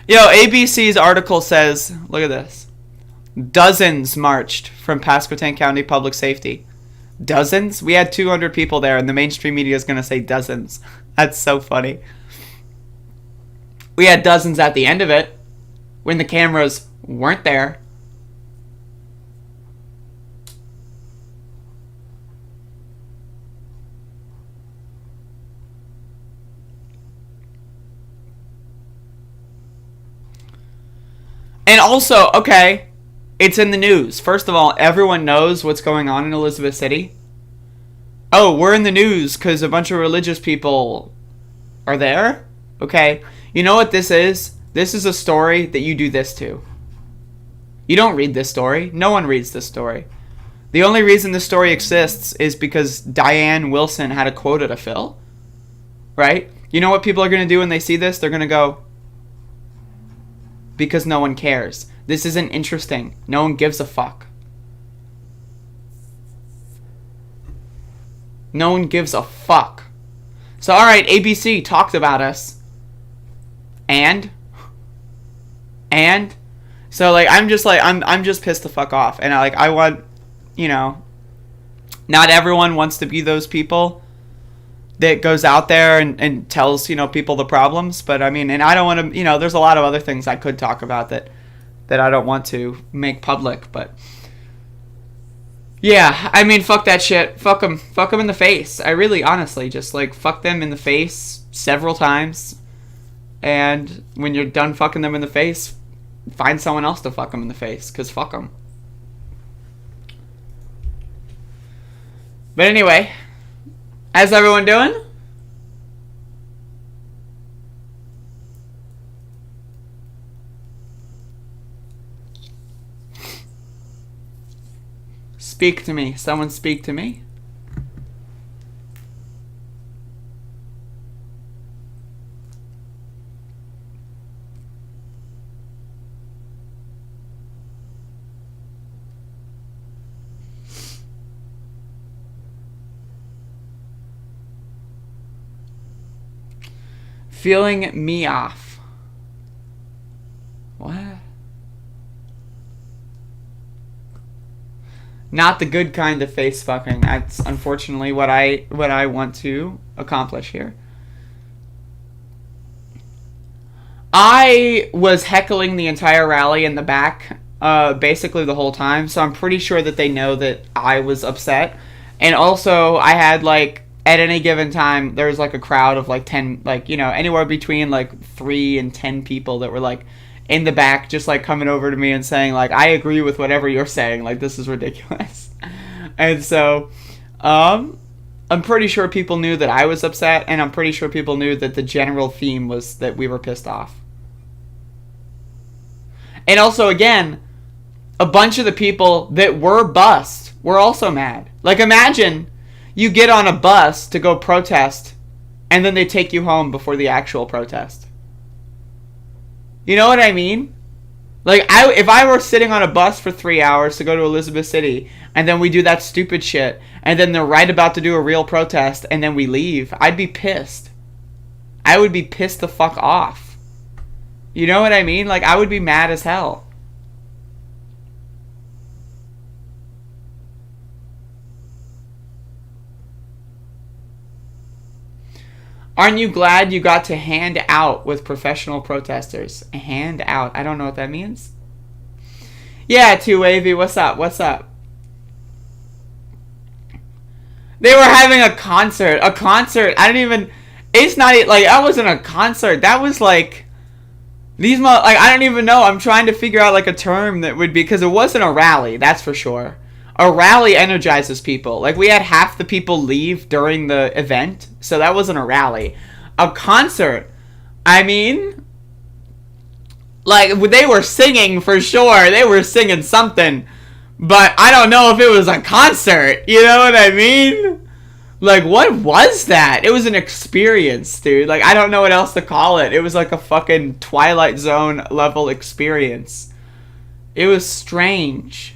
Yo, ABC's article says, look at this. Dozens marched from Pasquotank County Public Safety. Dozens? We had 200 people there, and the mainstream media is going to say dozens. That's so funny. We had dozens at the end of it, when the cameras weren't there. And also, okay, it's in the news. First of all, everyone knows what's going on in Elizabeth City. Oh, we're in the news because a bunch of religious people are there? Okay, you know what this is? This is a story that you do this to. You don't read this story. No one reads this story. The only reason this story exists is because Diane Wilson had a quota to fill. Right? You know what people are going to do when they see this? They're going to go, because no one cares. This isn't interesting. No one gives a fuck. No one gives a fuck. So, alright, ABC talked about us. And? So, like, I'm just pissed the fuck off. And, I want, you know, not everyone wants to be those people that goes out there and tells, you know, people the problems. But, I mean, and I don't want to, you know, there's a lot of other things I could talk about that I don't want to make public. But, yeah, I mean, fuck that shit. Fuck them. Fuck them in the face. I really, honestly, just, like, fuck them in the face several times. And when you're done fucking them in the face, find someone else to fuck them in the face. Because fuck them. But anyway, how's everyone doing? Speak to me. Someone speak to me. Feeling me off. What? Not the good kind of face fucking. That's unfortunately what I want to accomplish here. I was heckling the entire rally in the back, basically the whole time, so I'm pretty sure that they know that I was upset. And also, I had, like, at any given time, there was, like, a crowd of, like, 10, like, you know, anywhere between, like, 3 and 10 people that were, like, in the back, just, like, coming over to me and saying, like, I agree with whatever you're saying. Like, this is ridiculous. And so, I'm pretty sure people knew that I was upset, and I'm pretty sure people knew that the general theme was that we were pissed off. And also, again, a bunch of the people that were bussed were also mad. Like, imagine you get on a bus to go protest, and then they take you home before the actual protest. You know what I mean? Like, if I were sitting on a bus for 3 hours to go to Elizabeth City, and then we do that stupid shit, and then they're right about to do a real protest, and then we leave, I'd be pissed. I would be pissed the fuck off. You know what I mean? Like, I would be mad as hell. Aren't you glad you got to hand out with professional protesters? Hand out. I don't know what that means. Yeah, 2Wavy, what's up? What's up? They were having a concert. A concert. I didn't even... It's not... Like, that wasn't a concert. That was, like... Like, I don't even know. I'm trying to figure out, like, a term that would be... Because it wasn't a rally, that's for sure. A rally energizes people. Like, we had half the people leave during the event, so that wasn't a rally. A concert, I mean... Like, they were singing for sure. They were singing something. But I don't know if it was a concert. You know what I mean? Like, what was that? It was an experience, dude. Like, I don't know what else to call it. It was like a fucking Twilight Zone level experience. It was strange.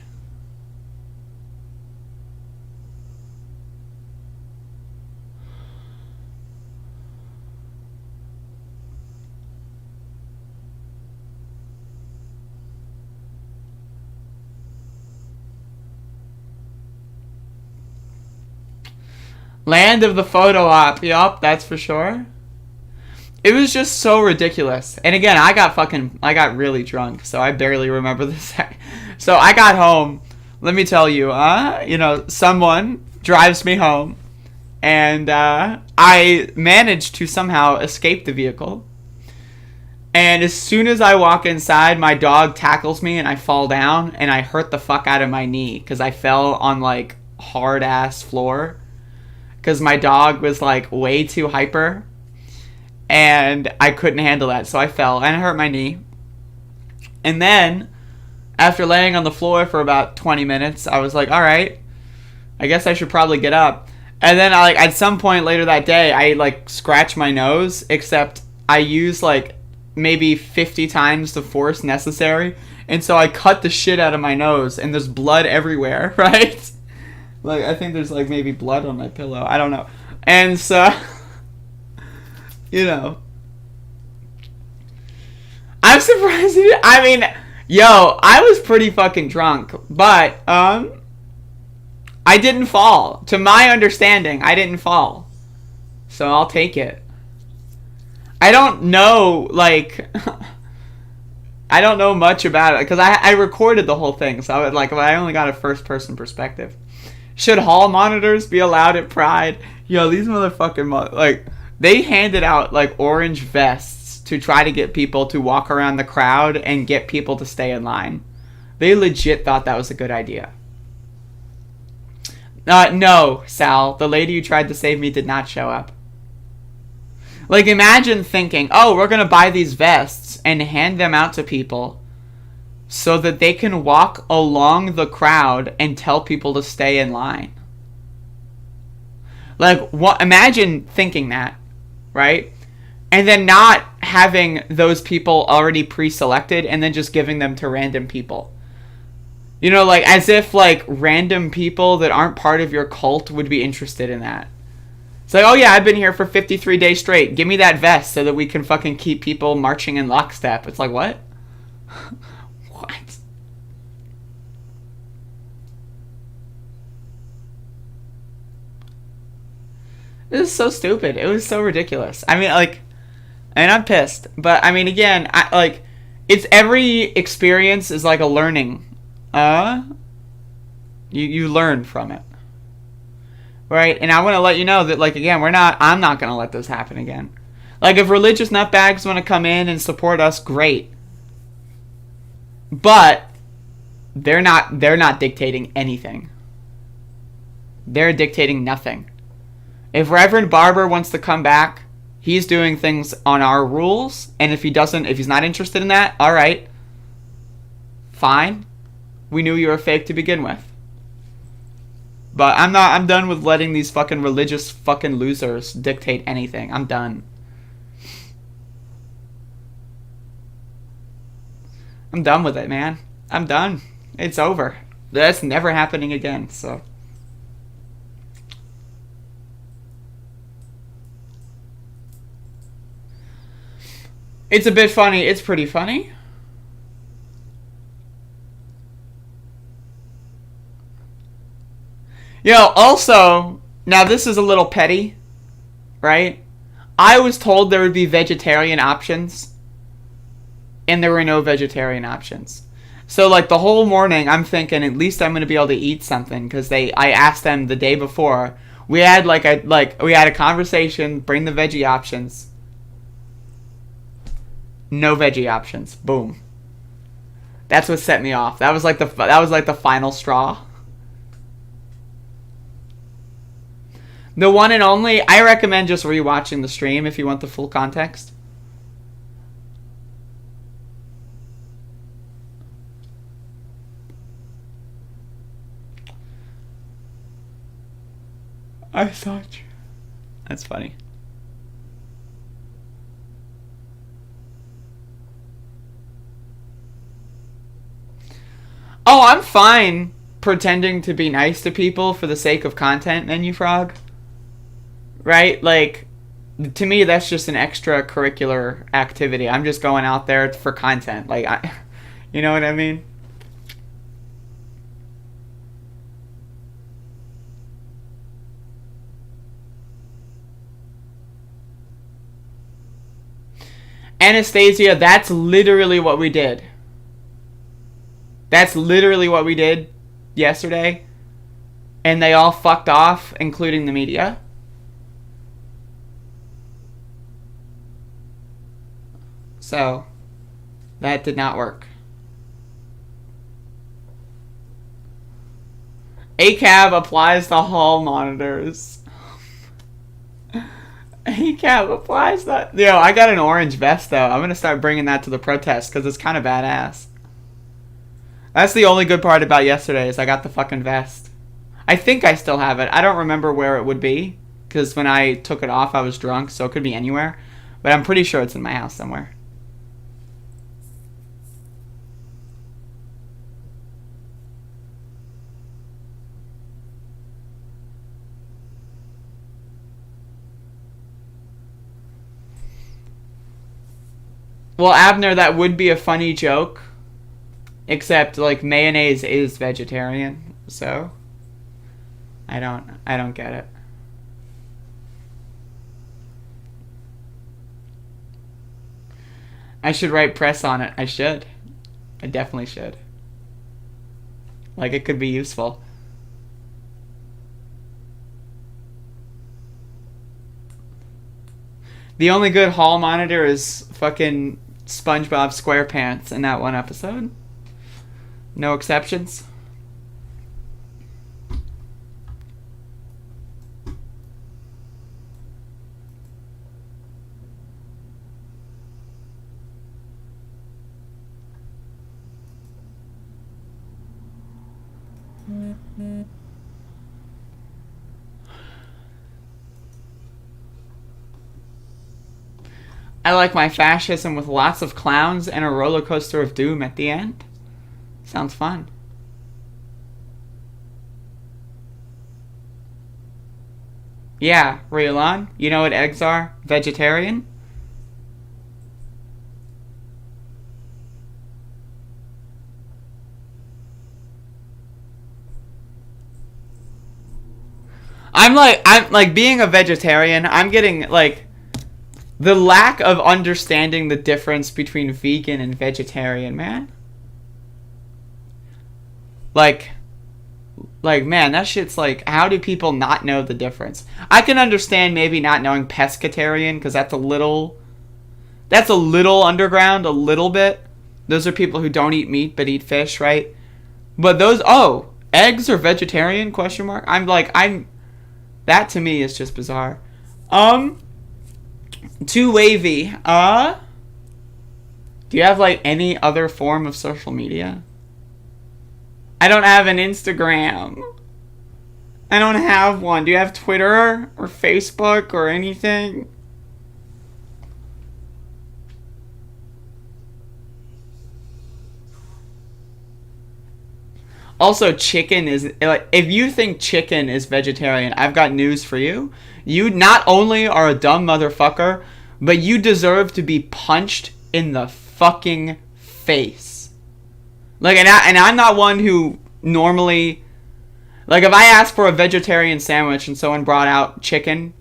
Land of the photo op. Yup, that's for sure. It was just so ridiculous. And again, I got really drunk, so I barely remember this. So I got home. Let me tell you, someone drives me home, and I managed to somehow escape the vehicle. And as soon as I walk inside, my dog tackles me, and I fall down, and I hurt the fuck out of my knee because I fell on, like, hard-ass floor. Because my dog was, like, way too hyper. And I couldn't handle that. So I fell. And I hurt my knee. And then, after laying on the floor for about 20 minutes, I was like, alright. I guess I should probably get up. And then, at some point later that day, I, like, scratched my nose. Except I used, like, maybe 50 times the force necessary. And so I cut the shit out of my nose. And there's blood everywhere, right? Like, I think there's, like, maybe blood on my pillow. I don't know. And so, I'm surprised. I mean, I was pretty fucking drunk. But, I didn't fall. To my understanding, I didn't fall. So I'll take it. I don't know, like... I don't know much about it. Because I recorded the whole thing. So I only got a first-person perspective. Should hall monitors be allowed at Pride? These motherfucking... they handed out, like, orange vests to try to get people to walk around the crowd and get people to stay in line. They legit thought that was a good idea. No, Sal. The lady who tried to save me did not show up. Like, imagine thinking, oh, we're gonna buy these vests and hand them out to people so that they can walk along the crowd and tell people to stay in line. Like, imagine thinking that, right? And then not having those people already pre-selected and then just giving them to random people. Like, as if, like, random people that aren't part of your cult would be interested in that. It's like, oh yeah, I've been here for 53 days straight. Give me that vest so that we can fucking keep people marching in lockstep. It's like, what? What? This is so stupid. It was so ridiculous. I mean, like, and I'm pissed. But I mean, again, it's every experience is like a learning. You learn from it, right? And I want to let you know that, like, again, I'm not gonna let this happen again. Like, if religious nutbags want to come in and support us, great. But they're not dictating anything. They're dictating nothing. If Reverend Barber wants to come back, he's doing things on our rules, and if he's not interested in that, all right. Fine. We knew you were fake to begin with. But I'm done with letting these fucking religious fucking losers dictate anything. I'm done. I'm done with it, man. I'm done. It's over. That's never happening again, so. It's a bit funny. It's pretty funny. Yo, also, now this is a little petty, right? I was told there would be vegetarian options, and there were no vegetarian options. So, like, the whole morning, I'm thinking, at least I'm going to be able to eat something, because I asked them the day before. We had, we had a conversation, bring the veggie options. No veggie options. Boom. That's what set me off. That was like the final straw. The one and only, I recommend just rewatching the stream if you want the full context. I thought you. That's funny. Oh, I'm fine pretending to be nice to people for the sake of content, Menu Frog. Right? Like, to me, that's just an extracurricular activity. I'm just going out there for content. Like, you know what I mean? Anastasia, that's literally what we did. That's literally what we did yesterday. And they all fucked off, including the media. So, that did not work. ACAB applies to hall monitors. ACAB applies that. Yo, I got an orange vest, though. I'm going to start bringing that to the protest because it's kind of badass. That's the only good part about yesterday is I got the fucking vest. I think I still have it. I don't remember where it would be because when I took it off, I was drunk, so it could be anywhere. But I'm pretty sure it's in my house somewhere. Well, Abner, that would be a funny joke. Except, like, mayonnaise is vegetarian, so I don't get it. I should write press on it. I should. I definitely should. Like, it could be useful. The only good hall monitor is fucking SpongeBob SquarePants in that one episode. No exceptions. I like my fascism with lots of clowns and a roller coaster of doom at the end. Sounds fun. Yeah, Raylan, you know what eggs are? Vegetarian? I'm like being a vegetarian, I'm getting like the lack of understanding the difference between vegan and vegetarian, man. Like man, that shit's like, how do people not know the difference? I can understand maybe not knowing pescatarian, because that's a little underground, a little bit. Those are people who don't eat meat but eat fish, right? But those, eggs are vegetarian, question mark? That to me is just bizarre. Too wavy. Do you have like any other form of social media? I don't have an Instagram. I don't have one. Do you have Twitter or Facebook or anything? Also, chicken is, like, if you think chicken is vegetarian, I've got news for you. You not only are a dumb motherfucker, but you deserve to be punched in the fucking face. Like, and I'm not one who normally, like, if I asked for a vegetarian sandwich and someone brought out chicken,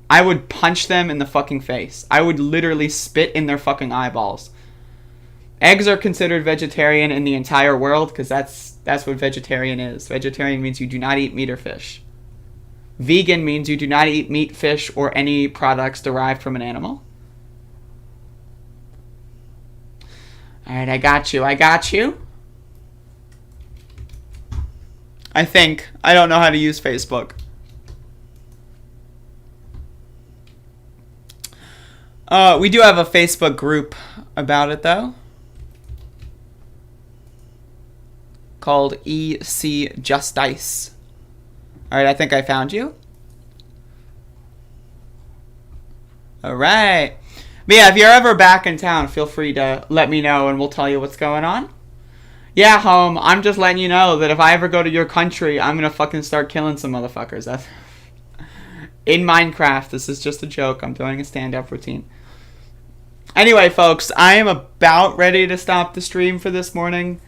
I would punch them in the fucking face. I would literally spit in their fucking eyeballs. Eggs are considered vegetarian in the entire world because that's what vegetarian is. Vegetarian means you do not eat meat or fish. Vegan means you do not eat meat, fish, or any products derived from an animal. Alright, I got you. I think. I don't know how to use Facebook. We do have a Facebook group about it, though. Called EC Justice. Alright, I think I found you. Alright. But yeah, if you're ever back in town, feel free to let me know and we'll tell you what's going on. Yeah, home, I'm just letting you know that if I ever go to your country, I'm gonna fucking start killing some motherfuckers. That's in Minecraft. This is just a joke. I'm doing a stand-up routine. Anyway, folks, I am about ready to stop the stream for this morning.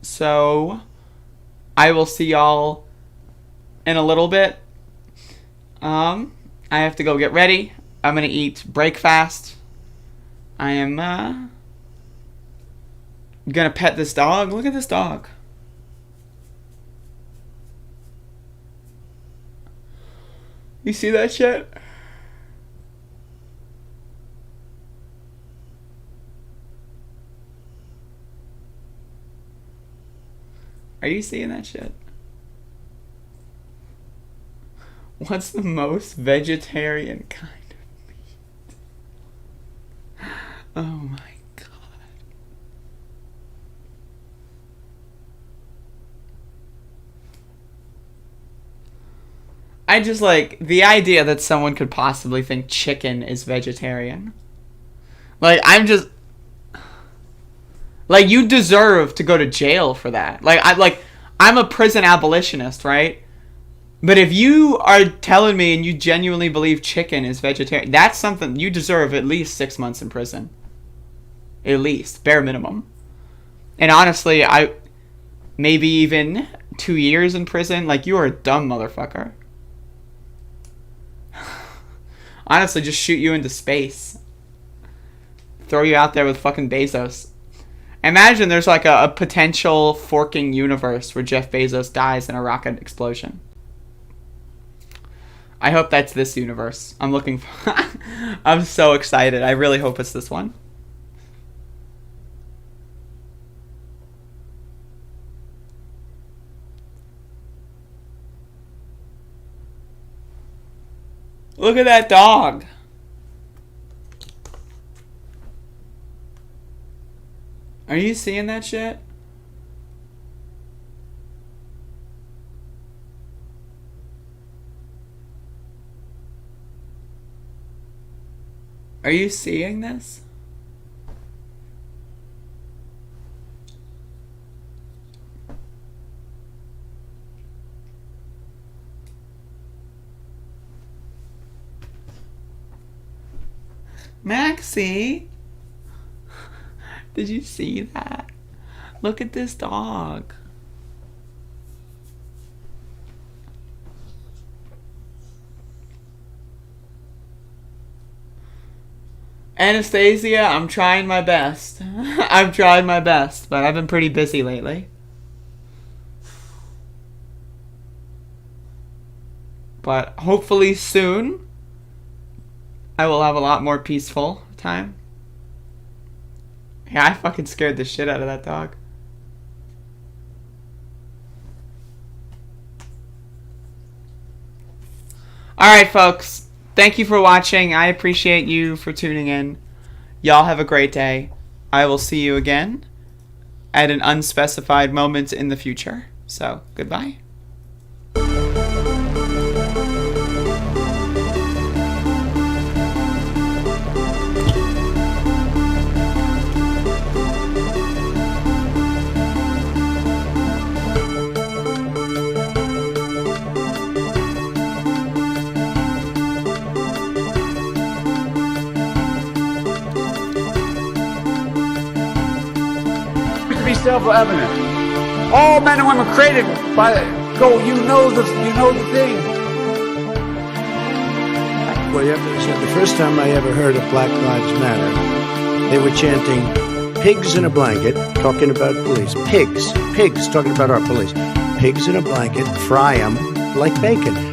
So I will see y'all in a little bit. I have to go get ready. I'm gonna eat breakfast. I am gonna pet this dog. Look at this dog. You see that shit? Are you seeing that shit? What's the most vegetarian kind of meat? Oh my god. I just like the idea that someone could possibly think chicken is vegetarian. Like, like, you deserve to go to jail for that. I'm a prison abolitionist, right? But if you are telling me and you genuinely believe chicken is vegetarian, that's something you deserve at least 6 months in prison. At least, bare minimum. And honestly, maybe even 2 years in prison. Like, you are a dumb motherfucker. Honestly, just shoot you into space. Throw you out there with fucking Bezos. Imagine there's like a potential forking universe where Jeff Bezos dies in a rocket explosion. I hope that's this universe. I'm looking for... I'm so excited. I really hope it's this one. Look at that dog. Are you seeing that shit? Are you seeing this? Maxie? Did you see that? Look at this dog. Anastasia, I'm trying my best. I've tried my best, but I've been pretty busy lately. But hopefully soon, I will have a lot more peaceful time. Yeah, I fucking scared the shit out of that dog. Alright, folks. Thank you for watching. I appreciate you for tuning in. Y'all have a great day. I will see you again at an unspecified moment in the future. So, goodbye. To be self-evident. All men and women created by you know the thing. Well, you have to understand, the first time I ever heard of Black Lives Matter, they were chanting pigs in a blanket, talking about police. Pigs, talking about our police. Pigs in a blanket, fry them like bacon.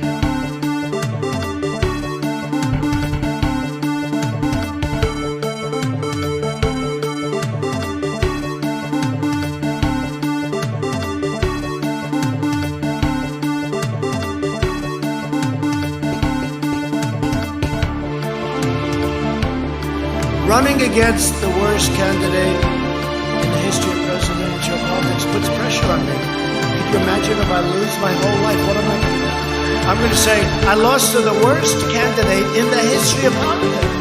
Running against the worst candidate in the history of presidential politics puts pressure on me. Can you imagine if I lose my whole life? What am I going to do? I'm going to say, I lost to the worst candidate in the history of politics.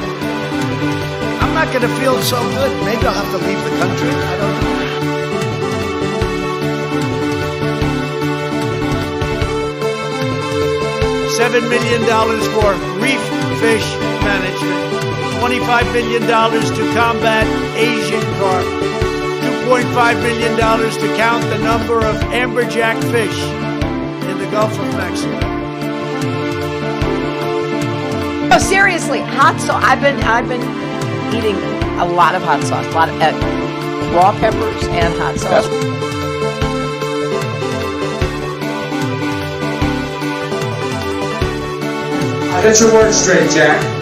I'm not going to feel so good. Maybe I'll have to leave the country. I don't know. $7 million for reef fish management. $25 million to combat Asian carp, $2.5 million to count the number of amberjack fish in the Gulf of Mexico. Oh, seriously, hot sauce. I've been eating a lot of hot sauce, a lot of raw peppers and hot sauce. Get your words straight, Jack.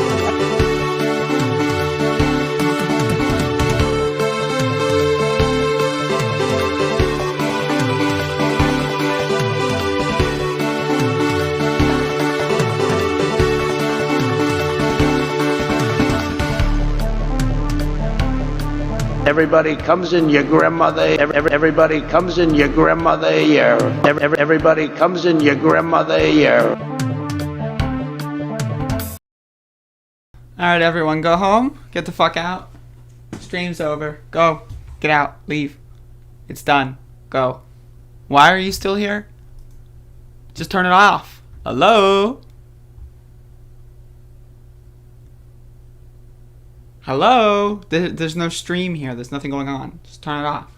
Everybody comes in your grandmother. Everybody comes in your grandmother year. Everybody comes in your grandmother year. Alright, everyone, go home. Get the fuck out. Stream's over. Go. Get out. Leave. It's done. Go. Why are you still here? Just turn it off. Hello? Hello? There's no stream here. There's nothing going on. Just turn it off.